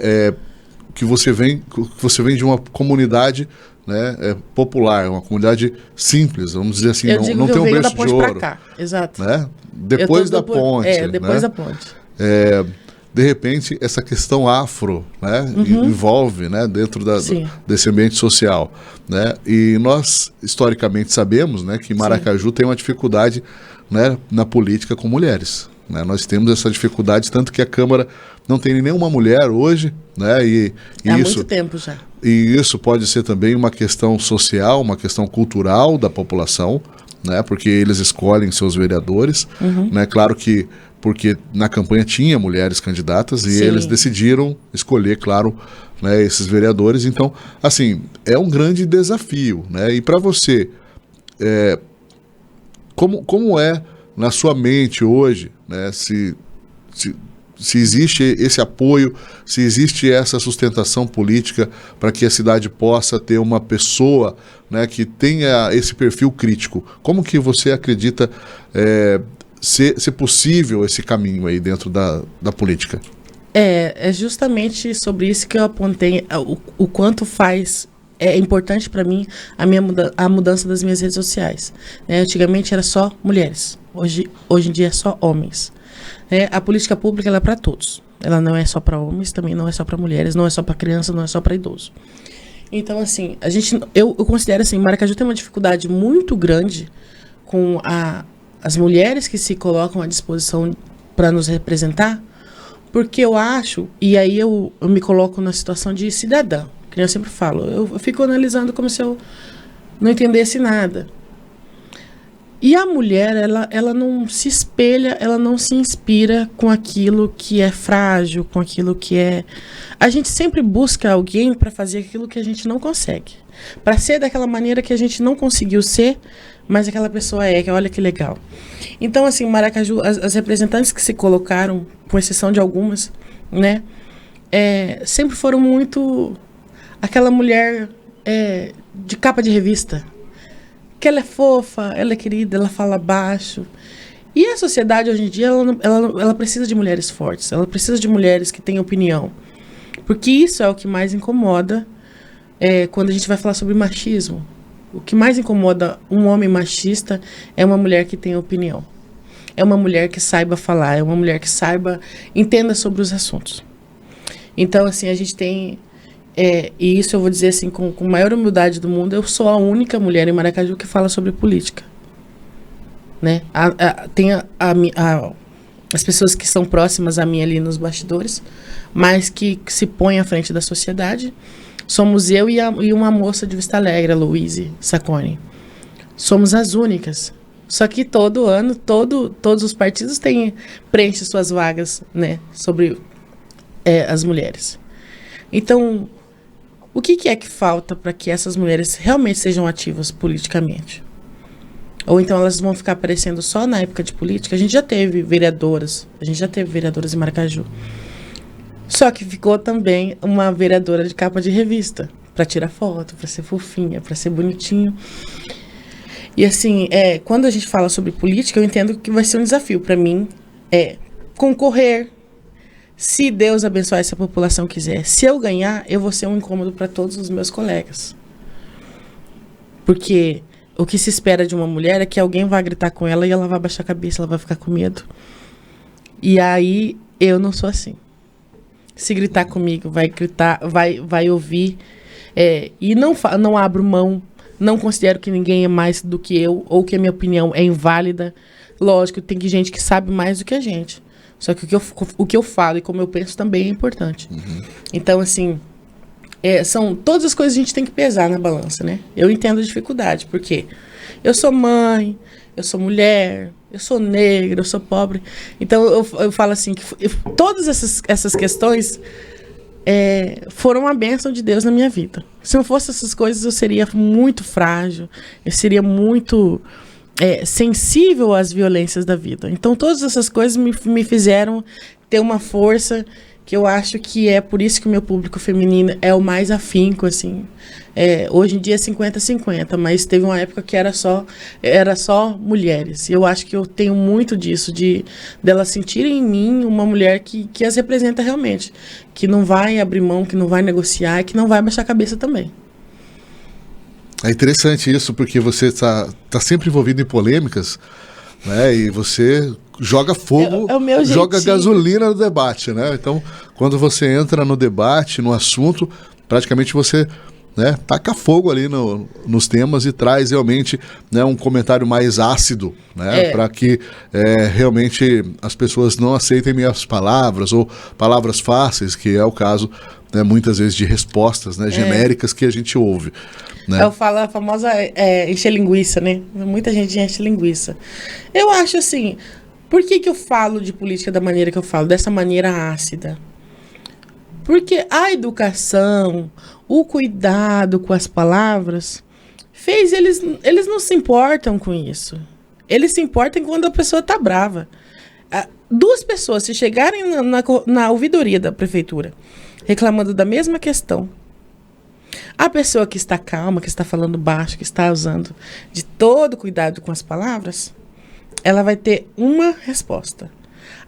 que você vem de uma comunidade, né, popular, uma comunidade simples, vamos dizer assim, não tem um berço de ouro, cá. Exato. Né? Depois da ponte, depois né? da ponte. De repente, essa questão afro, né, envolve, né, dentro desse ambiente social, né, e nós, historicamente, sabemos, né, que Maracaju tem uma dificuldade, né, na política com mulheres, né, nós temos essa dificuldade, tanto que a Câmara não tem nenhuma mulher hoje, né, e há isso, muito tempo já. E isso pode ser também uma questão social, uma questão cultural da população, né, porque eles escolhem seus vereadores, né, claro que porque na campanha tinha mulheres candidatas e eles decidiram escolher, claro, né, esses vereadores. Então, assim, é um grande desafio, né? E para você, como é na sua mente hoje, né, se existe esse apoio, se existe essa sustentação política para que a cidade possa ter uma pessoa, né, que tenha esse perfil crítico? Como que você acredita ser possível esse caminho aí dentro da política? É justamente sobre isso que eu apontei, o quanto é importante para mim a mudança das minhas redes sociais. Antigamente era só mulheres, hoje em dia é só homens. A política pública ela é para todos, ela não é só para homens, também não é só para mulheres, não é só para criança, não é só para idoso. Então, assim, eu considero assim, Maracaju tem uma dificuldade muito grande com as mulheres que se colocam à disposição para nos representar, porque eu acho, e aí eu me coloco na situação de cidadã, que eu sempre falo, eu fico analisando como se eu não entendesse nada. E a mulher, ela não se espelha, ela não se inspira com aquilo que é frágil, com aquilo que é... A gente sempre busca alguém para fazer aquilo que a gente não consegue. Para ser daquela maneira que a gente não conseguiu ser, mas aquela pessoa que olha que legal. Então, assim, Maracaju, as representantes que se colocaram, com exceção de algumas, né, sempre foram muito aquela mulher de capa de revista. Que ela é fofa, ela é querida, ela fala baixo. E a sociedade hoje em dia, ela precisa de mulheres fortes, ela precisa de mulheres que têm opinião, Porque isso é o que mais incomoda quando a gente vai falar sobre machismo. O que mais incomoda um homem machista é uma mulher que tem opinião. É uma mulher que saiba falar, é uma mulher que entenda sobre os assuntos. Então, assim, a gente tem... e isso eu vou dizer assim, com a maior humildade do mundo, eu sou a única mulher em Maracaju que fala sobre política. Né? Tem as pessoas que são próximas a mim ali nos bastidores, mas que se põem à frente da sociedade. Somos eu e uma moça de Vista Alegre, a Louise Sacconi. Somos as únicas. Só que todo ano, todos os partidos preenchem suas vagas, né, sobre as mulheres. Então, o que é que falta para que essas mulheres realmente sejam ativas politicamente? Ou então elas vão ficar aparecendo só na época de política? A gente já teve vereadoras em Maracaju. Só que ficou também uma vereadora de capa de revista, para tirar foto, para ser fofinha, para ser bonitinho. E assim, quando a gente fala sobre política, eu entendo que vai ser um desafio para mim concorrer. Se Deus abençoar essa população quiser. Se eu ganhar, eu vou ser um incômodo para todos os meus colegas. Porque o que se espera de uma mulher é que alguém vá gritar com ela e ela vai baixar a cabeça, ela vai ficar com medo. E aí, eu não sou assim. Se gritar comigo, vai gritar, vai ouvir. E não abro mão, não considero que ninguém é mais do que eu, ou que a minha opinião é inválida. Lógico, tem gente que sabe mais do que a gente. Só que o que eu falo e como eu penso também é importante. Uhum. Então, assim, são todas as coisas que a gente tem que pesar na balança, né? Eu entendo a dificuldade, porque eu sou mãe, eu sou mulher, eu sou negra, eu sou pobre. Então, eu falo assim, que todas essas questões foram uma bênção de Deus na minha vida. Se não fosse essas coisas, eu seria muito frágil, eu seria muito sensível às violências da vida. Então, todas essas coisas me fizeram ter uma força que eu acho que é por isso que o meu público feminino é o mais afinco, assim. Hoje em dia é 50-50, mas teve uma época que era só mulheres. E eu acho que eu tenho muito disso, delas sentirem em mim uma mulher que as representa realmente. Que não vai abrir mão, que não vai negociar e que não vai baixar a cabeça também. É interessante isso, porque você tá sempre envolvido em polêmicas, né? E você joga fogo, joga gasolina no debate, né? Então, quando você entra no debate, no assunto, praticamente você, né, taca fogo ali nos temas e traz realmente, né, um comentário mais ácido, né? Para que realmente as pessoas não aceitem minhas palavras ou palavras fáceis, que é o caso, né, muitas vezes de respostas, né, genéricas que a gente ouve. Né? Eu falo a famosa encher linguiça, né? Muita gente enche linguiça. Eu acho assim, por que eu falo de política da maneira que eu falo? Dessa maneira ácida. Porque a educação, o cuidado com as palavras, eles não se importam com isso. Eles se importam quando a pessoa está brava. Duas pessoas, se chegarem na ouvidoria da prefeitura, reclamando da mesma questão, a pessoa que está calma, que está falando baixo, que está usando de todo cuidado com as palavras, ela vai ter uma resposta.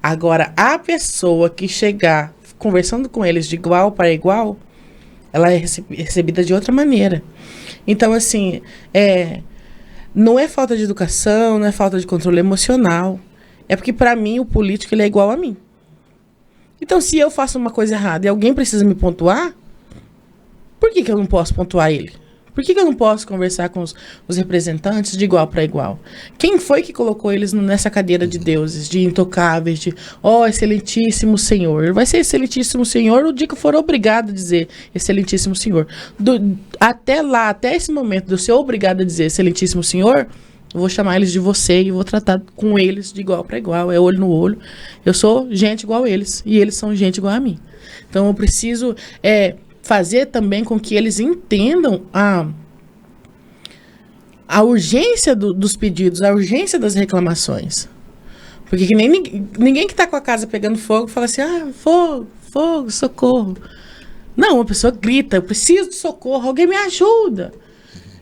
Agora, a pessoa que chegar conversando com eles de igual para igual, ela é recebida de outra maneira. Então, assim, não é falta de educação, não é falta de controle emocional. É porque, para mim, o político ele é igual a mim. Então, se eu faço uma coisa errada e alguém precisa me pontuar, por que eu não posso pontuar ele? Por que eu não posso conversar com os representantes de igual para igual? Quem foi que colocou eles nessa cadeira de deuses, de intocáveis, de excelentíssimo senhor? Vai ser excelentíssimo senhor o dia que eu for obrigado a dizer excelentíssimo senhor. Até esse momento de eu ser obrigado a dizer excelentíssimo senhor, eu vou chamar eles de você e vou tratar com eles de igual para igual, olho no olho. Eu sou gente igual a eles e eles são gente igual a mim. Então eu preciso fazer também com que eles entendam a urgência dos pedidos, a urgência das reclamações. Porque que nem ninguém que está com a casa pegando fogo fala assim, fogo, socorro. Não, uma pessoa grita, eu preciso de socorro, alguém me ajuda.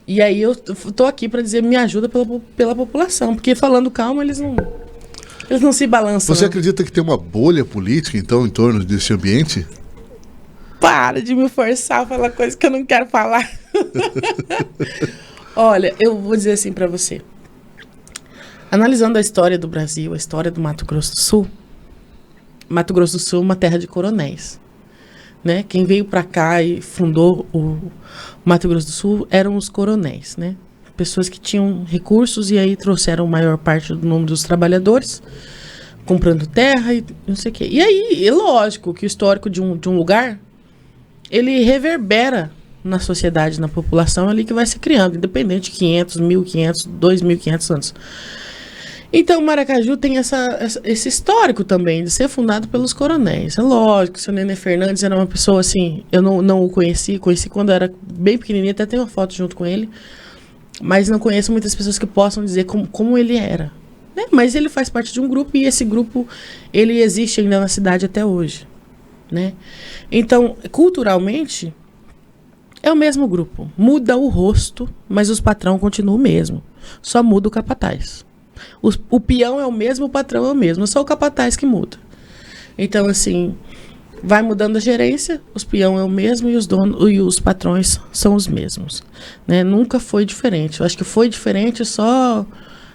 E aí eu tô aqui para dizer, me ajuda pela população, porque falando calma, eles não se balançam. Você acredita que tem uma bolha política, então, em torno desse ambiente? Para de me forçar a falar coisa que eu não quero falar. Olha, eu vou dizer assim pra você. Analisando a história do Brasil, a história do Mato Grosso do Sul é uma terra de coronéis, né? Quem veio pra cá e fundou o Mato Grosso do Sul eram os coronéis, né? Pessoas que tinham recursos e aí trouxeram a maior parte do número dos trabalhadores, comprando terra e não sei o quê. E aí, é lógico que o histórico de um lugar, ele reverbera na sociedade, na população ali que vai se criando, independente de 500, 1.500, 2.500 anos. Então, Maracaju tem esse histórico também de ser fundado pelos coronéis. É lógico que o seu Nenê Fernandes era uma pessoa assim, eu não o conheci quando eu era bem pequenininha, até tenho uma foto junto com ele, mas não conheço muitas pessoas que possam dizer como ele era. Né? Mas ele faz parte de um grupo e esse grupo, ele existe ainda na cidade até hoje. Né? Então, culturalmente, é o mesmo grupo. Muda o rosto, mas os patrão continuam o mesmo. Só muda o capataz. O peão é o mesmo, o patrão é o mesmo. Só o capataz que muda. Então, assim, vai mudando a gerência, os peão é o mesmo e os donos e os patrões são os mesmos. Né? Nunca foi diferente. Eu acho que foi diferente só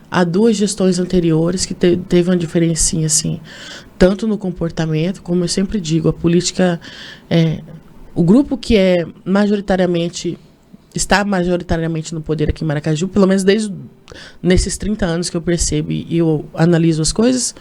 há 2 gestões anteriores que teve uma diferencinha, assim, tanto no comportamento, como eu sempre digo, a política, o grupo que está majoritariamente no poder aqui em Maracaju, pelo menos nesses 30 anos que eu percebo e eu analiso as coisas,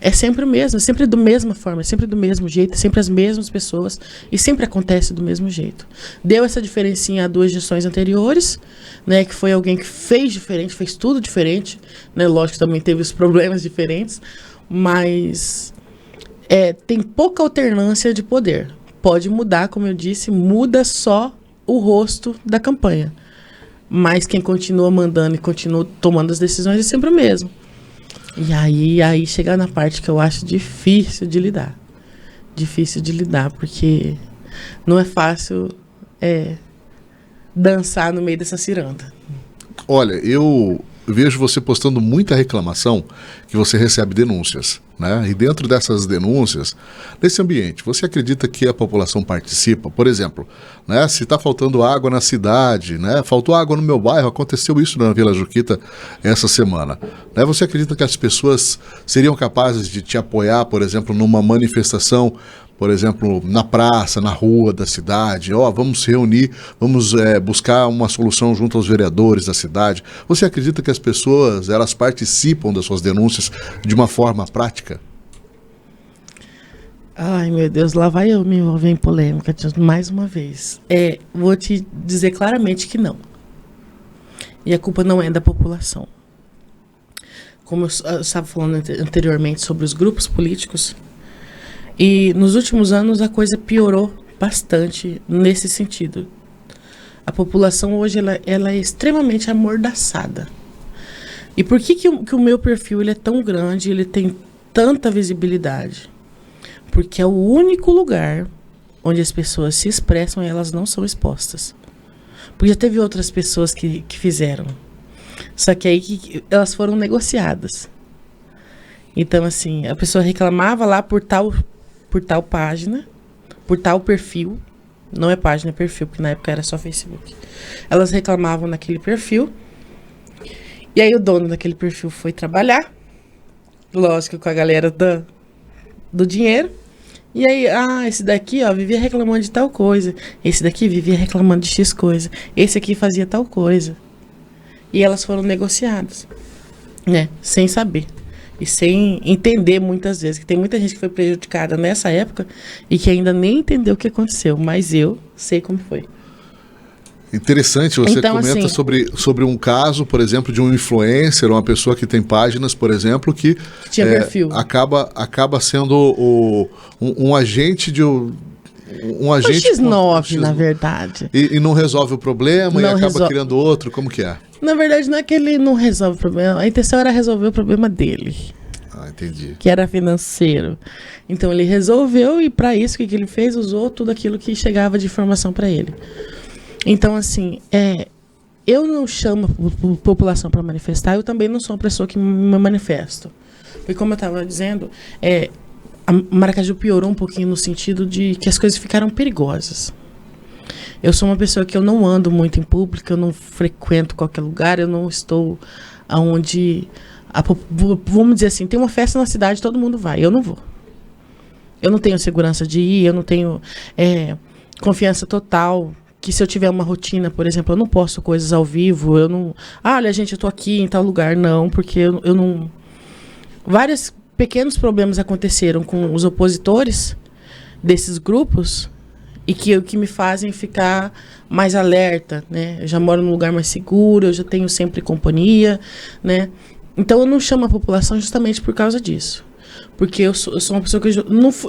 é sempre o mesmo, é sempre da mesma forma, é sempre do mesmo jeito, é sempre as mesmas pessoas e sempre acontece do mesmo jeito. Deu essa diferencinha há 2 gestões anteriores, né, que foi alguém que fez diferente, fez tudo diferente, né, lógico que também teve os problemas diferentes, mas tem pouca alternância de poder. Pode mudar, como eu disse, muda só o rosto da campanha. Mas quem continua mandando e continua tomando as decisões é sempre o mesmo. E aí chega na parte que eu acho difícil de lidar. Difícil de lidar, porque não é fácil dançar no meio dessa ciranda. Olha, eu vejo você postando muita reclamação que você recebe denúncias, né? E dentro dessas denúncias, nesse ambiente, você acredita que a população participa? Por exemplo, né, se está faltando água na cidade, né? Faltou água no meu bairro, aconteceu isso na Vila Juquita essa semana. Né? Você acredita que as pessoas seriam capazes de te apoiar, por exemplo, numa manifestação, por exemplo, na praça, na rua da cidade, vamos se reunir, vamos buscar uma solução junto aos vereadores da cidade. Você acredita que as pessoas, elas participam das suas denúncias de uma forma prática? Ai, meu Deus, lá vai eu me envolver em polêmica mais uma vez. Vou te dizer claramente que não. E a culpa não é da população. Como eu estava falando anteriormente sobre os grupos políticos, e nos últimos anos a coisa piorou bastante nesse sentido. A população hoje ela é extremamente amordaçada. E por que o meu perfil ele é tão grande, ele tem tanta visibilidade? Porque é o único lugar onde as pessoas se expressam e elas não são expostas. Porque já teve outras pessoas que fizeram. Só que aí elas foram negociadas. Então, assim, a pessoa reclamava lá por tal página, por tal perfil. Não é página, é perfil, porque na época era só Facebook. Elas reclamavam naquele perfil. E aí o dono daquele perfil foi trabalhar. Lógico, com a galera do dinheiro. E aí, esse daqui, vivia reclamando de tal coisa. Esse daqui vivia reclamando de X coisa. Esse aqui fazia tal coisa. E elas foram negociadas, né? Sem saber. E sem entender muitas vezes. Que tem muita gente que foi prejudicada nessa época e que ainda nem entendeu o que aconteceu. Mas eu sei como foi. Interessante, você então, comenta assim, sobre um caso, por exemplo, de um influencer, uma pessoa que tem páginas, por exemplo, que tinha perfil. acaba sendo um agente de... Um agente X9, na verdade. E não resolve o problema e acaba criando outro, como que é? Na verdade, não é que ele não resolve o problema, a intenção era resolver o problema dele. Entendi. Que era financeiro. Então ele resolveu e para isso o que ele fez? Usou tudo aquilo que chegava de informação para ele. Então, assim, eu não chamo a população para manifestar, eu também não sou uma pessoa que me manifesto. Porque, como eu estava dizendo, Maracaju piorou um pouquinho no sentido de que as coisas ficaram perigosas. Eu sou uma pessoa que eu não ando muito em público, eu não frequento qualquer lugar, eu não estou aonde... Vamos dizer assim, tem uma festa na cidade, todo mundo vai, eu não vou. Eu não tenho segurança de ir, eu não tenho confiança total, que se eu tiver uma rotina, por exemplo, eu não posto coisas ao vivo, eu não... olha, gente, eu tô aqui em tal lugar, não, porque eu não... Vários pequenos problemas aconteceram com os opositores desses grupos e que me fazem ficar mais alerta, né? Eu já moro num lugar mais seguro, eu já tenho sempre companhia, né? Então eu não chamo a população justamente por causa disso. Porque eu sou uma pessoa que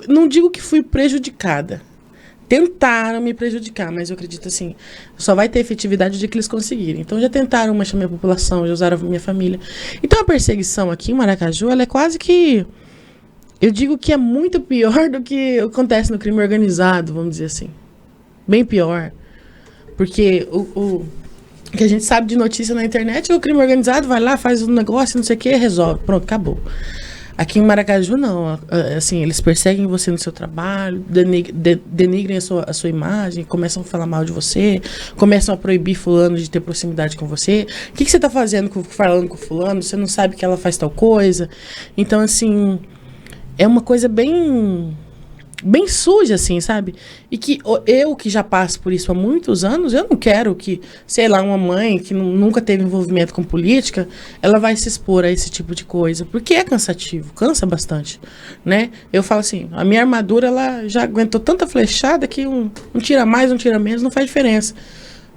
não digo que fui prejudicada. Tentaram me prejudicar, mas eu acredito assim, só vai ter efetividade de que eles conseguirem. Então já tentaram mexer minha população, já usaram a minha família. Então a perseguição aqui em Maracaju, ela é quase que... Eu digo que é muito pior do que acontece no crime organizado, vamos dizer assim. Bem pior. Porque o que a gente sabe de notícia na internet é o crime organizado, vai lá, faz um negócio, não sei o que, resolve. Pronto, acabou. Aqui em Maracaju, não. Assim, eles perseguem você no seu trabalho, denigrem a sua imagem, começam a falar mal de você, começam a proibir fulano de ter proximidade com você. O que você está fazendo falando com fulano? Você não sabe que ela faz tal coisa? Então, assim, é uma coisa bem suja, assim, sabe? E que eu, que já passo por isso há muitos anos, eu não quero que, sei lá, uma mãe que nunca teve envolvimento com política, ela vai se expor a esse tipo de coisa, porque é cansativo, cansa bastante, né? Eu falo assim, a minha armadura, ela já aguentou tanta flechada que um tira mais, um tira menos, não faz diferença.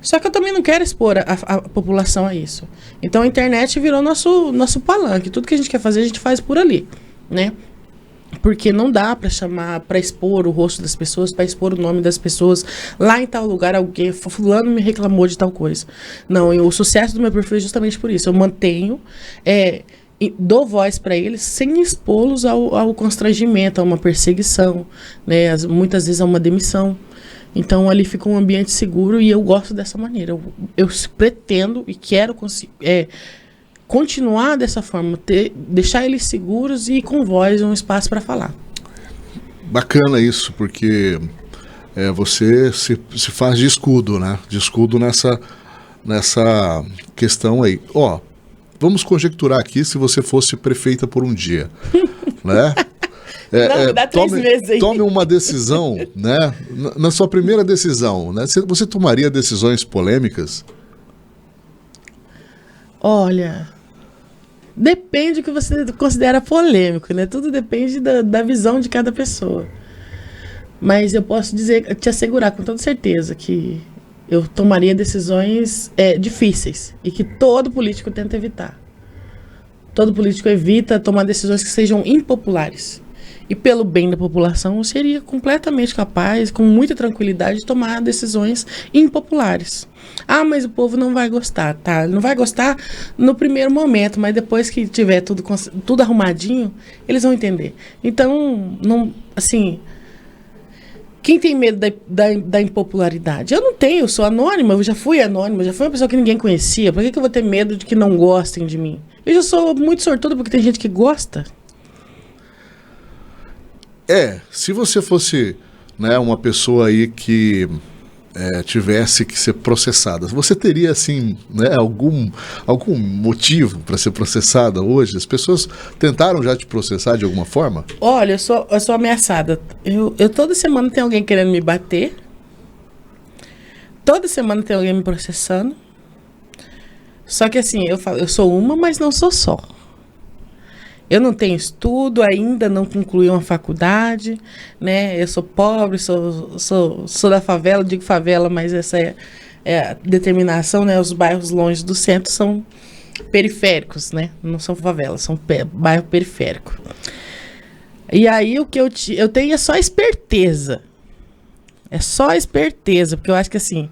Só que eu também não quero expor a população a isso. Então a internet virou nosso palanque, tudo que a gente quer fazer, a gente faz por ali, né? Porque não dá para expor o rosto das pessoas, para expor o nome das pessoas. Lá em tal lugar, alguém, fulano me reclamou de tal coisa. Não, o sucesso do meu perfil é justamente por isso. Eu mantenho, dou voz para eles sem expô-los ao constrangimento, a uma perseguição, né? Muitas vezes a uma demissão. Então ali fica um ambiente seguro e eu gosto dessa maneira. Eu pretendo e quero continuar dessa forma, deixar eles seguros e com voz um espaço para falar. Bacana isso, porque você se faz de escudo, né? De escudo nessa questão aí. Vamos conjecturar aqui se você fosse prefeita por um dia, né? Não, dá 3 meses aí. Tome uma decisão, né? Na sua primeira decisão, né? Você tomaria decisões polêmicas? Olha, depende do que você considera polêmico, né? Tudo depende da visão de cada pessoa. Mas eu posso te assegurar com toda certeza que eu tomaria decisões difíceis e que todo político tenta evitar. Todo político evita tomar decisões que sejam impopulares. E pelo bem da população, eu seria completamente capaz, com muita tranquilidade, de tomar decisões impopulares. Mas o povo não vai gostar, tá? Não vai gostar no primeiro momento, mas depois que tiver tudo arrumadinho, eles vão entender. Então, não, assim, quem tem medo da impopularidade? Eu não tenho, eu sou anônima, eu já fui anônima, já fui uma pessoa que ninguém conhecia. Por que eu vou ter medo de que não gostem de mim? Eu já sou muito sortuda porque tem gente que gosta. Se você fosse, né, uma pessoa aí que tivesse que ser processada, você teria, assim, né, algum motivo para ser processada hoje? As pessoas tentaram já te processar de alguma forma? Olha, eu sou ameaçada. Eu toda semana tem alguém querendo me bater. Toda semana tem alguém me processando. Só que assim, eu sou uma, mas não sou só. Eu não tenho estudo ainda, não concluí uma faculdade, né? Eu sou pobre, sou da favela, digo favela, mas essa é a determinação, né? Os bairros longe do centro são periféricos, né? Não são favelas, são bairro periférico. E aí o que eu tenho é só esperteza. É só esperteza, porque eu acho que assim,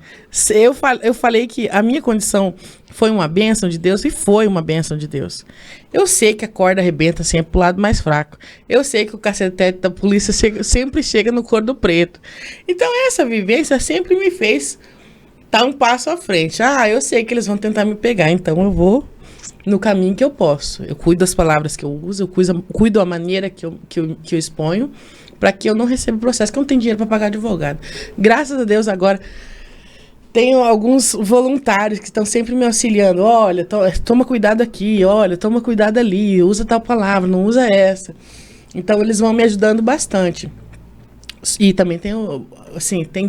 eu falei que a minha condição foi uma bênção de Deus, e foi uma bênção de Deus. Eu sei que a corda arrebenta sempre pro lado mais fraco. Eu sei que o cacetete da polícia sempre chega no cor do preto. Então essa vivência sempre me fez estar um passo à frente. Eu sei que eles vão tentar me pegar, então eu vou no caminho que eu posso. Eu cuido das palavras que eu uso, eu cuido da maneira que eu exponho, para que eu não receba processo, que eu não tenho dinheiro para pagar advogado. Graças a Deus, agora, tenho alguns voluntários que estão sempre me auxiliando. Olha, toma cuidado aqui, olha, toma cuidado ali, usa tal palavra, não usa essa. Então, eles vão me ajudando bastante. E também tem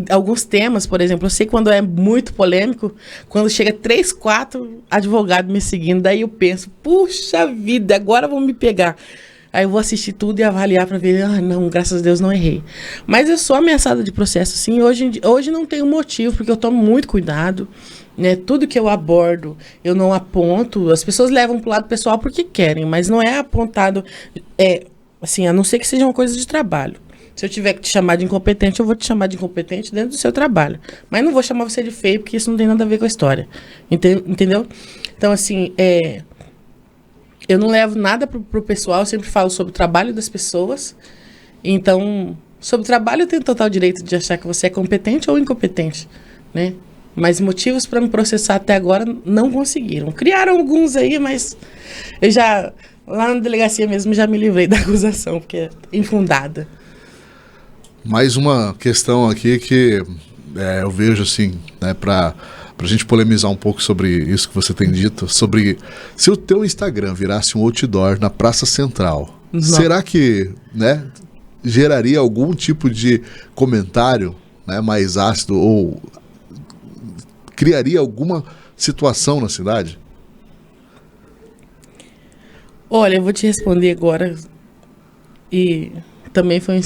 alguns temas, por exemplo, eu sei quando é muito polêmico, quando chega 3, 4 advogados me seguindo, daí eu penso, puxa vida, agora vão me pegar. Aí eu vou assistir tudo e avaliar para ver, não, graças a Deus não errei. Mas eu sou ameaçada de processo, sim. Hoje não tenho motivo, porque eu tomo muito cuidado, né? Tudo que eu abordo, eu não aponto. As pessoas levam pro lado pessoal porque querem, mas não é apontado, assim, a não ser que seja uma coisa de trabalho. Se eu tiver que te chamar de incompetente, eu vou te chamar de incompetente dentro do seu trabalho. Mas não vou chamar você de feio, porque isso não tem nada a ver com a história. Entendeu? Então, assim, eu não levo nada pro pessoal, eu sempre falo sobre o trabalho das pessoas. Então, sobre o trabalho, eu tenho total direito de achar que você é competente ou incompetente, né? Mas motivos para me processar até agora não conseguiram. Criaram alguns aí, mas eu já, lá na delegacia mesmo, já me livrei da acusação, porque é infundada. Mais uma questão aqui que eu vejo assim, né, para a gente polemizar um pouco sobre isso que você tem dito, sobre se o teu Instagram virasse um outdoor na Praça Central, será que, né, geraria algum tipo de comentário, né, mais ácido ou criaria alguma situação na cidade? Olha, eu vou te responder agora e também foi um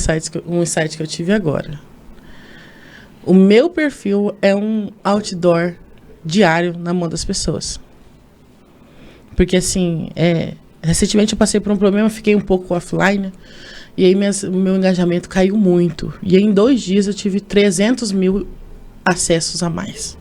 insight que eu tive agora. O meu perfil é um outdoor diário na mão das pessoas. Porque, assim, recentemente eu passei por um problema, fiquei um pouco offline, e aí meu engajamento caiu muito. E aí, em 2 dias eu tive 300 mil acessos a mais.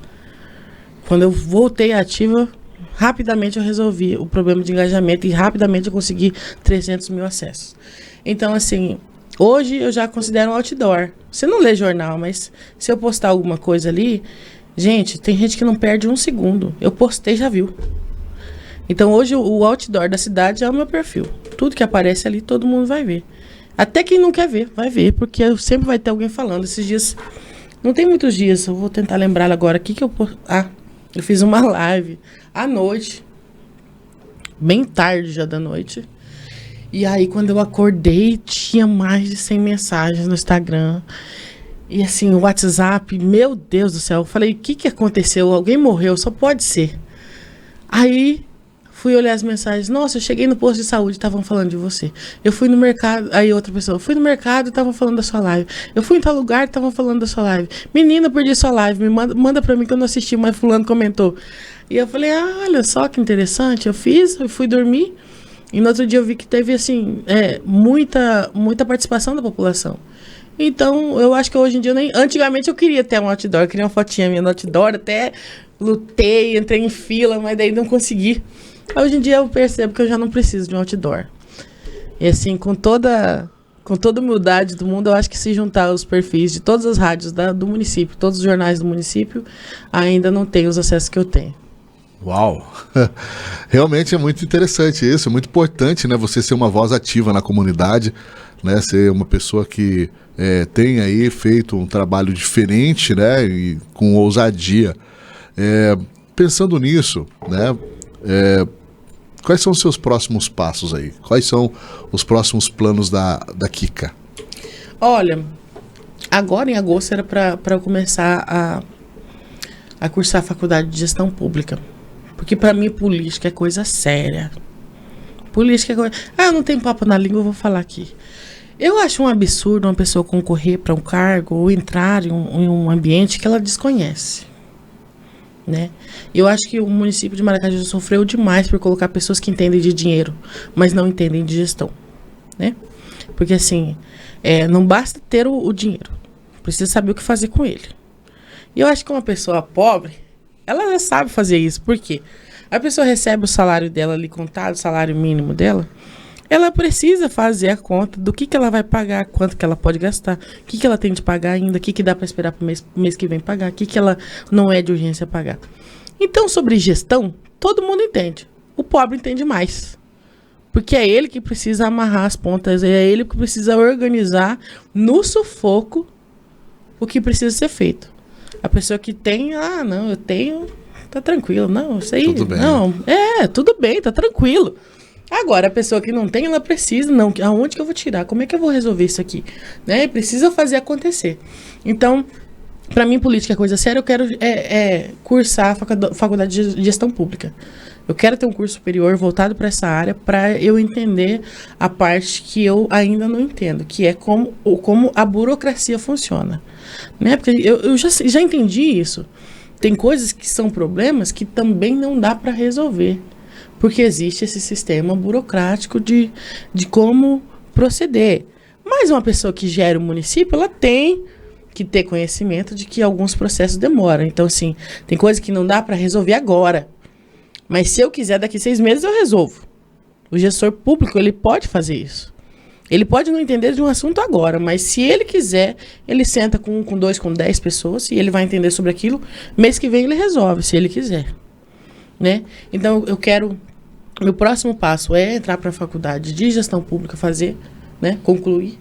Quando eu voltei ativa, rapidamente eu resolvi o problema de engajamento e rapidamente eu consegui 300 mil acessos. Então, assim, hoje eu já considero um outdoor. Você não lê jornal, mas se eu postar alguma coisa ali, gente, tem gente que não perde um segundo. Eu postei, já viu. Então hoje o outdoor da cidade é o meu perfil. Tudo que aparece ali, todo mundo vai ver. Até quem não quer ver, vai ver, porque sempre vai ter alguém falando. Esses dias, não tem muitos dias, eu vou tentar lembrar agora. Eu fiz uma live à noite, bem tarde já da noite. E aí, quando eu acordei, tinha mais de 100 mensagens no Instagram. E assim, o WhatsApp, meu Deus do céu. Eu falei, o que aconteceu? Alguém morreu? Só pode ser. Aí, fui olhar as mensagens. Nossa, eu cheguei no posto de saúde, estavam falando de você. Eu fui no mercado, aí outra pessoa. Eu fui no mercado, estavam falando da sua live. Eu fui em tal lugar, estavam falando da sua live. Menina, perdi sua live, manda pra mim que eu não assisti, mas fulano comentou. E eu falei, olha só que interessante. Eu fui dormir. E no outro dia eu vi que teve, assim, muita participação da população. Então, eu acho que hoje em dia, antigamente eu queria ter um outdoor, eu queria uma fotinha minha no outdoor, até lutei, entrei em fila, mas daí não consegui. Hoje em dia eu percebo que eu já não preciso de um outdoor. E assim, com toda humildade do mundo, eu acho que se juntar os perfis de todas as rádios do município, todos os jornais do município, ainda não tem os acessos que eu tenho. Uau! Realmente é muito interessante isso, é muito importante, né, você ser uma voz ativa na comunidade, né, ser uma pessoa que tem aí feito um trabalho diferente, né, e com ousadia. Pensando nisso, né, quais são os seus próximos passos aí? Quais são os próximos planos da Kika? Olha, agora em agosto era para eu começar a cursar a faculdade de gestão pública. Porque para mim política é coisa séria. Política é coisa... eu não tenho papo na língua, eu vou falar aqui. Eu acho um absurdo uma pessoa concorrer para um cargo ou entrar em um ambiente que ela desconhece, né? Eu acho que o município de Maracaju sofreu demais por colocar pessoas que entendem de dinheiro, mas não entendem de gestão, né? Porque assim, não basta ter o dinheiro, precisa saber o que fazer com ele. E eu acho que uma pessoa pobre, ela já sabe fazer isso. Por quê? A pessoa recebe o salário dela ali contado, o salário mínimo dela, ela precisa fazer a conta do que ela vai pagar, quanto que ela pode gastar, o que ela tem de pagar ainda, o que dá para esperar para o mês que vem pagar, o que ela não é de urgência pagar. Então, sobre gestão, todo mundo entende. o pobre entende mais. Porque é ele que precisa amarrar as pontas, é ele que precisa organizar no sufoco o que precisa ser feito. A pessoa que tem, não, eu tenho, tá tranquilo, não, isso aí, tudo bem. Não, tudo bem, tá tranquilo. Agora, a pessoa que não tem, ela precisa, não, aonde que eu vou tirar? Como é que eu vou resolver isso aqui? Né? Precisa fazer acontecer. Então, para mim, política é coisa séria, eu quero cursar a faculdade de gestão pública. Eu quero ter um curso superior voltado para essa área, para eu entender a parte que eu ainda não entendo, que é como a burocracia funciona. Né? Porque eu já entendi isso. Tem coisas que são problemas que também não dá para resolver, porque existe esse sistema burocrático de como proceder. Mas uma pessoa que gera um município, ela tem que ter conhecimento de que alguns processos demoram. Então, assim, tem coisas que não dá para resolver agora. Mas se eu quiser, daqui 6 meses eu resolvo. O gestor público, ele pode fazer isso. Ele pode não entender de um assunto agora, mas se ele quiser, ele senta com 2, com 10 pessoas e ele vai entender sobre aquilo. Mês que vem ele resolve, se ele quiser. Né? Então, meu próximo passo é entrar para a faculdade de gestão pública, fazer, né? Concluir.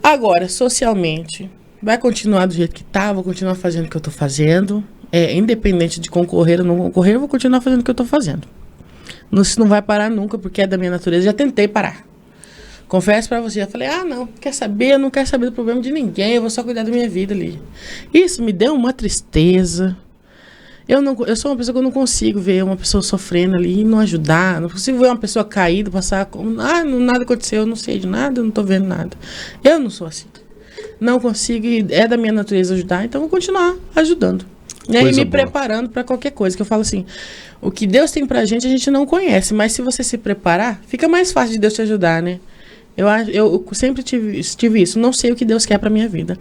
Agora, socialmente, vai continuar do jeito que tá, vou continuar fazendo o que eu tô fazendo. Independente de concorrer ou não concorrer, eu vou continuar fazendo o que eu tô fazendo. Isso não vai parar nunca, porque é da minha natureza. Já tentei parar. Confesso pra você, já falei, não, quer saber? Eu não quero saber do problema de ninguém, eu vou só cuidar da minha vida ali. Isso me deu uma tristeza. Eu sou uma pessoa que eu não consigo ver uma pessoa sofrendo ali e não ajudar. Não consigo ver uma pessoa caída, passar como, nada aconteceu, eu não sei de nada, eu não tô vendo nada. Eu não sou assim. Não consigo, é da minha natureza ajudar, então eu vou continuar ajudando. E aí me preparando para qualquer coisa, que eu falo assim, o que Deus tem pra gente, a gente não conhece, mas se você se preparar, fica mais fácil de Deus te ajudar, né? Eu sempre tive isso, não sei o que Deus quer pra minha vida.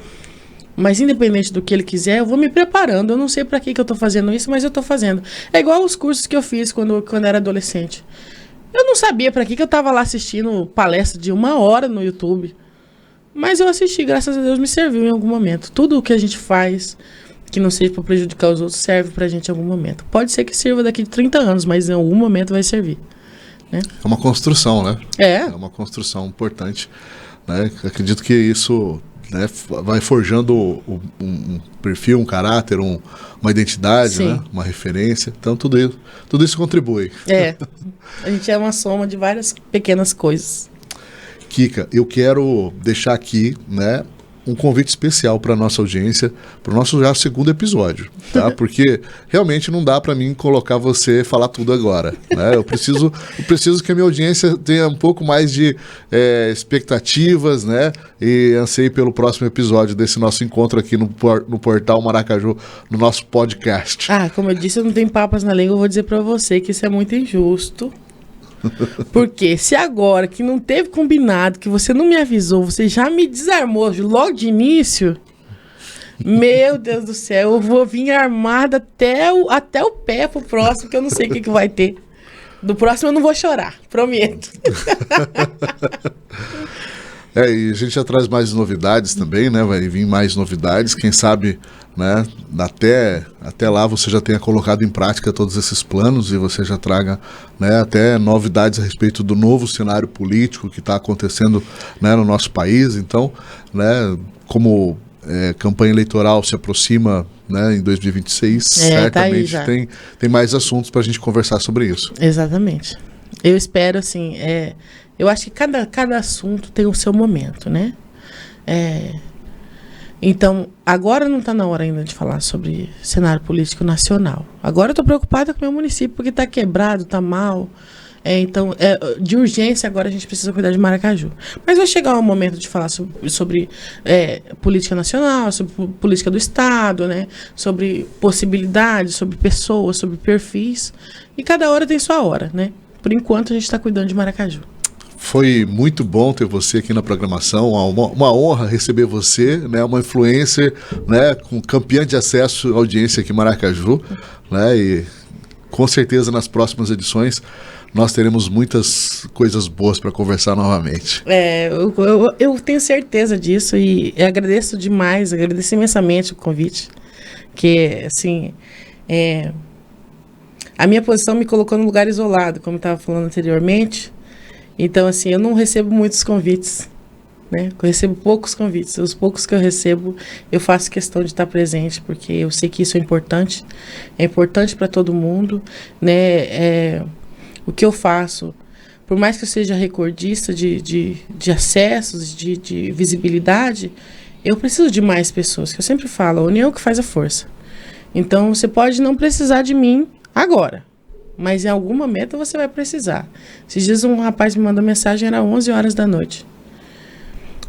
Mas independente do que Ele quiser, eu vou me preparando, eu não sei pra que eu tô fazendo isso, mas eu tô fazendo. É igual os cursos que eu fiz quando eu era adolescente. Eu não sabia pra que eu tava lá assistindo palestra de 1 hora no YouTube. Mas eu assisti, graças a Deus me serviu em algum momento. Tudo o que a gente faz que não seja para prejudicar os outros, serve pra gente em algum momento. Pode ser que sirva daqui de 30 anos, mas em algum momento vai servir. Né? É uma construção, né? É uma construção importante. Né? Acredito que isso, né, vai forjando um perfil, um caráter, uma identidade, né? Uma referência. Então, tudo isso contribui. A gente é uma soma de várias pequenas coisas. Kika, eu quero deixar aqui, né, um convite especial para a nossa audiência, para o nosso já 2º episódio, tá? Porque realmente não dá para mim colocar você falar tudo agora, né? Eu preciso que a minha audiência tenha um pouco mais de expectativas, né? E anseie pelo próximo episódio desse nosso encontro aqui no Portal Maracaju, no nosso podcast. Como eu disse, eu não tenho papas na língua, eu vou dizer para você que isso é muito injusto. Porque se agora que não teve combinado, que você não me avisou, você já me desarmou logo de início, meu Deus do céu, eu vou vir armada até o pé pro próximo, que eu não sei o que vai ter. Do próximo eu não vou chorar, prometo. E a gente já traz mais novidades também, né? Vai vir mais novidades, quem sabe, né? Até lá você já tenha colocado em prática todos esses planos e você já traga, né, até novidades a respeito do novo cenário político que está acontecendo, né, no nosso país. Então, né, como campanha eleitoral se aproxima, né, em 2026, certamente tá tem mais assuntos para a gente conversar sobre isso. Exatamente. Eu espero, assim, eu acho que cada assunto tem o seu momento, né? Então, agora não está na hora ainda de falar sobre cenário político nacional. Agora eu estou preocupada com o meu município, porque está quebrado, está mal. Então, de urgência, agora a gente precisa cuidar de Maracaju. Mas vai chegar um momento de falar sobre política nacional, sobre política do Estado, né? Sobre possibilidades, sobre pessoas, sobre perfis. E cada hora tem sua hora, né? Por enquanto, a gente está cuidando de Maracaju. Foi muito bom ter você aqui na programação, uma honra receber você, né, uma influencer, né, com campeã de acesso à audiência aqui em Maracaju, né, e com certeza nas próximas edições nós teremos muitas coisas boas para conversar novamente. Eu tenho certeza disso e eu agradeço demais, agradeço imensamente o convite, que assim, A minha posição me colocou num lugar isolado, como eu estava falando anteriormente. Então, assim, eu não recebo muitos convites, né? Eu recebo poucos convites. Os poucos que eu recebo, eu faço questão de estar presente, porque eu sei que isso é importante para todo mundo, né? O que eu faço, por mais que eu seja recordista de acessos, de visibilidade, eu preciso de mais pessoas, que eu sempre falo, a união que faz a força. Então, você pode não precisar de mim agora, mas em algum momento você vai precisar. Esses dias um rapaz me mandou mensagem, era 11 horas da noite.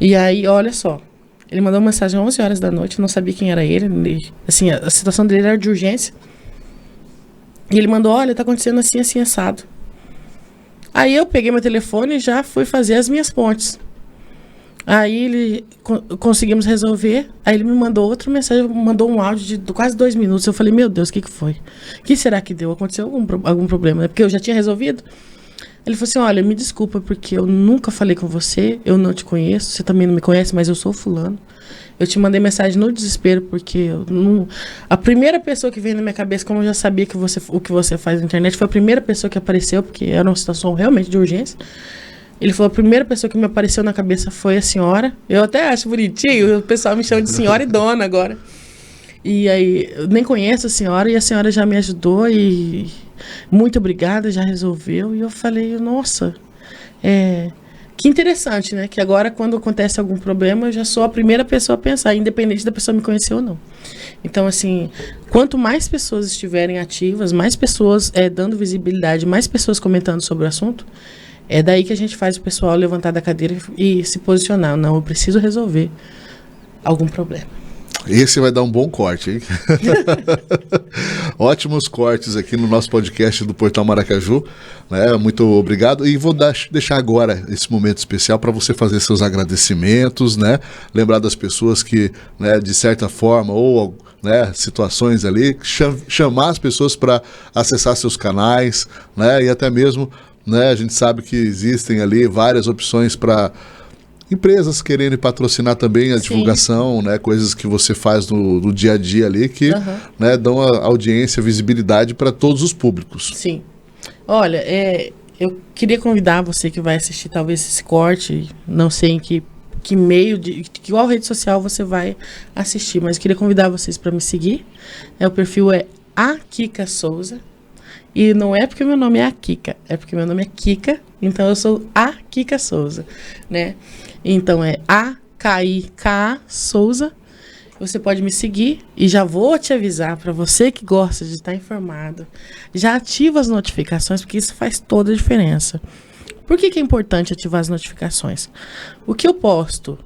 E aí, olha só, ele mandou uma mensagem às 11 horas da noite, eu não sabia quem era ele, assim, a situação dele era de urgência. E ele mandou, olha, tá acontecendo assim, assim, assado. Aí eu peguei meu telefone e já fui fazer as minhas pontes. Aí conseguimos resolver. Aí ele me mandou outra mensagem, mandou um áudio de quase 2 minutos. Eu falei, meu Deus, o que foi? O que será que deu? Aconteceu algum problema? Né? Porque eu já tinha resolvido. Ele falou assim, olha, me desculpa porque eu nunca falei com você, eu não te conheço, você também não me conhece, mas eu sou fulano. Eu te mandei mensagem no desespero porque a primeira pessoa que veio na minha cabeça, como eu já sabia que o que você faz na internet, foi a primeira pessoa que apareceu, porque era uma situação realmente de urgência. Ele falou, a primeira pessoa que me apareceu na cabeça foi a senhora. Eu até acho bonitinho, o pessoal me chama de senhora e dona agora. E aí, eu nem conheço a senhora e a senhora já me ajudou e muito obrigada, já resolveu. E eu falei, nossa, que interessante, né? Que agora, quando acontece algum problema, eu já sou a primeira pessoa a pensar, independente da pessoa me conhecer ou não. Então, assim, quanto mais pessoas estiverem ativas, mais pessoas dando visibilidade, mais pessoas comentando sobre o assunto, é daí que a gente faz o pessoal levantar da cadeira e se posicionar. Não, eu preciso resolver algum problema. Esse vai dar um bom corte, hein? Ótimos cortes aqui no nosso podcast do Portal Maracaju, né? Muito obrigado. E vou deixar agora esse momento especial para você fazer seus agradecimentos, né? Lembrar das pessoas que, né, de certa forma, ou, né, situações ali, chamar as pessoas para acessar seus canais, né? E até mesmo, né, a gente sabe que existem ali várias opções para empresas querendo patrocinar também a divulgação, né, coisas que você faz no dia a dia ali que, né, dão a audiência, visibilidade para todos os públicos. Sim. Olha, eu queria convidar você que vai assistir talvez esse corte, não sei em que meio, qual rede social você vai assistir, mas queria convidar vocês para me seguir. O perfil é a Kika Souza. E não é porque meu nome é a Kika, é porque meu nome é Kika, então eu sou a Kika Souza, né? Então é A-K-I-K Souza. Você pode me seguir e já vou te avisar, para você que gosta de estar informado, já ativa as notificações, porque isso faz toda a diferença. Por que é importante ativar as notificações? O que eu posto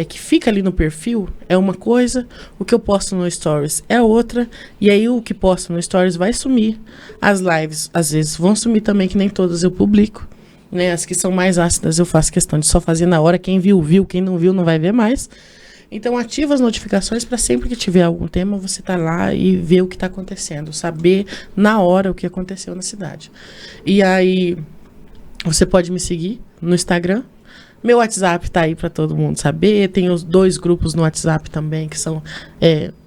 que fica ali no perfil é uma coisa, o que eu posto no Stories é outra, e aí o que posto no Stories vai sumir. As lives, às vezes, vão sumir também, que nem todas eu publico, né? As que são mais ácidas eu faço questão de só fazer na hora, quem viu, viu, quem não viu não vai ver mais. Então ativa as notificações para sempre que tiver algum tema, você tá lá e ver o que está acontecendo, saber na hora o que aconteceu na cidade. E aí, você pode me seguir no Instagram. Meu WhatsApp tá aí para todo mundo saber. Tem os 2 grupos no WhatsApp também, que são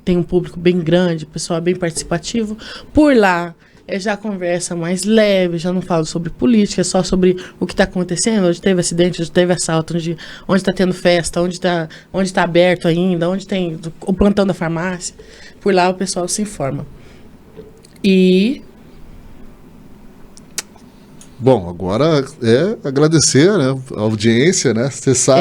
tem um público bem grande, o pessoal é bem participativo. Por lá, já conversa mais leve, já não falo sobre política, é só sobre o que está acontecendo, onde teve acidente, onde teve assalto, onde está tendo festa, onde tá aberto ainda, onde tem o plantão da farmácia. Por lá o pessoal se informa. E... Bom, agora é agradecer, né, a audiência, né, acessar,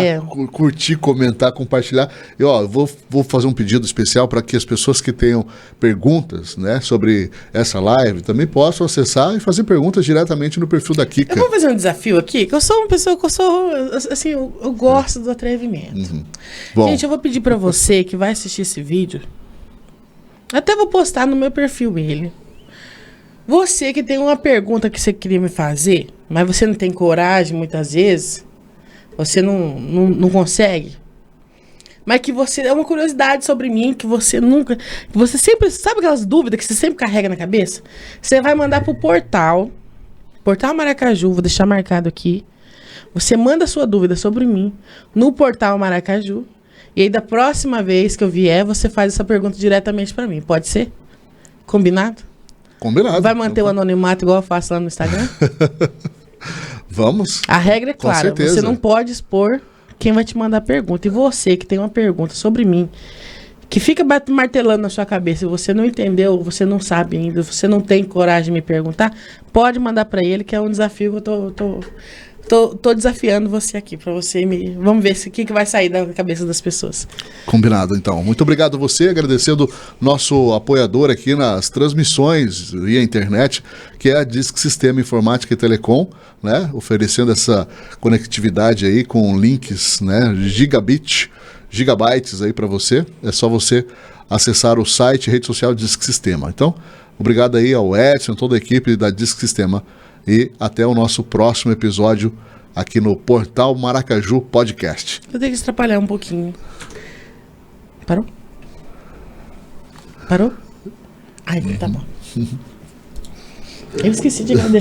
curtir, comentar, compartilhar. E ó, eu vou fazer um pedido especial para que as pessoas que tenham perguntas, né, sobre essa live também possam acessar e fazer perguntas diretamente no perfil da Kika. Eu vou fazer um desafio aqui, que eu sou uma pessoa que eu gosto do atrevimento. Bom. Gente, eu vou pedir para você que vai assistir esse vídeo, até vou postar no meu perfil ele. Você que tem uma pergunta que você queria me fazer, mas você não tem coragem muitas vezes, você não consegue, mas que você é uma curiosidade sobre mim, que você nunca, que você sempre, sabe aquelas dúvidas que você sempre carrega na cabeça? Você vai mandar pro Portal Maracaju, vou deixar marcado aqui, você manda a sua dúvida sobre mim no Portal Maracaju, e aí da próxima vez que eu vier, você faz essa pergunta diretamente para mim, pode ser? Combinado? Combinado. Vai manter o anonimato igual eu faço lá no Instagram? Vamos. A regra é Com clara, certeza. você não pode expor quem vai te mandar pergunta. E você que tem uma pergunta sobre mim, que fica martelando na sua cabeça, e você não entendeu, você não sabe ainda, você não tem coragem de me perguntar, pode mandar pra ele, que é um desafio que eu tô desafiando você aqui, pra você me... Vamos ver o que vai sair da cabeça das pessoas. Combinado, então. Muito obrigado a você, agradecendo nosso apoiador aqui nas transmissões via internet, que é a Disque Sistema Informática e Telecom, né? Oferecendo essa conectividade aí com links, né? Gigabytes aí para você. É só você acessar o site e rede social Disque Sistema. Então, obrigado aí ao Edson, toda a equipe da Disque Sistema. E até o nosso próximo episódio aqui no Portal Maracaju Podcast. Eu tenho que atrapalhar um pouquinho. Parou? Parou? Ai, tá bom. Eu esqueci de agradecer.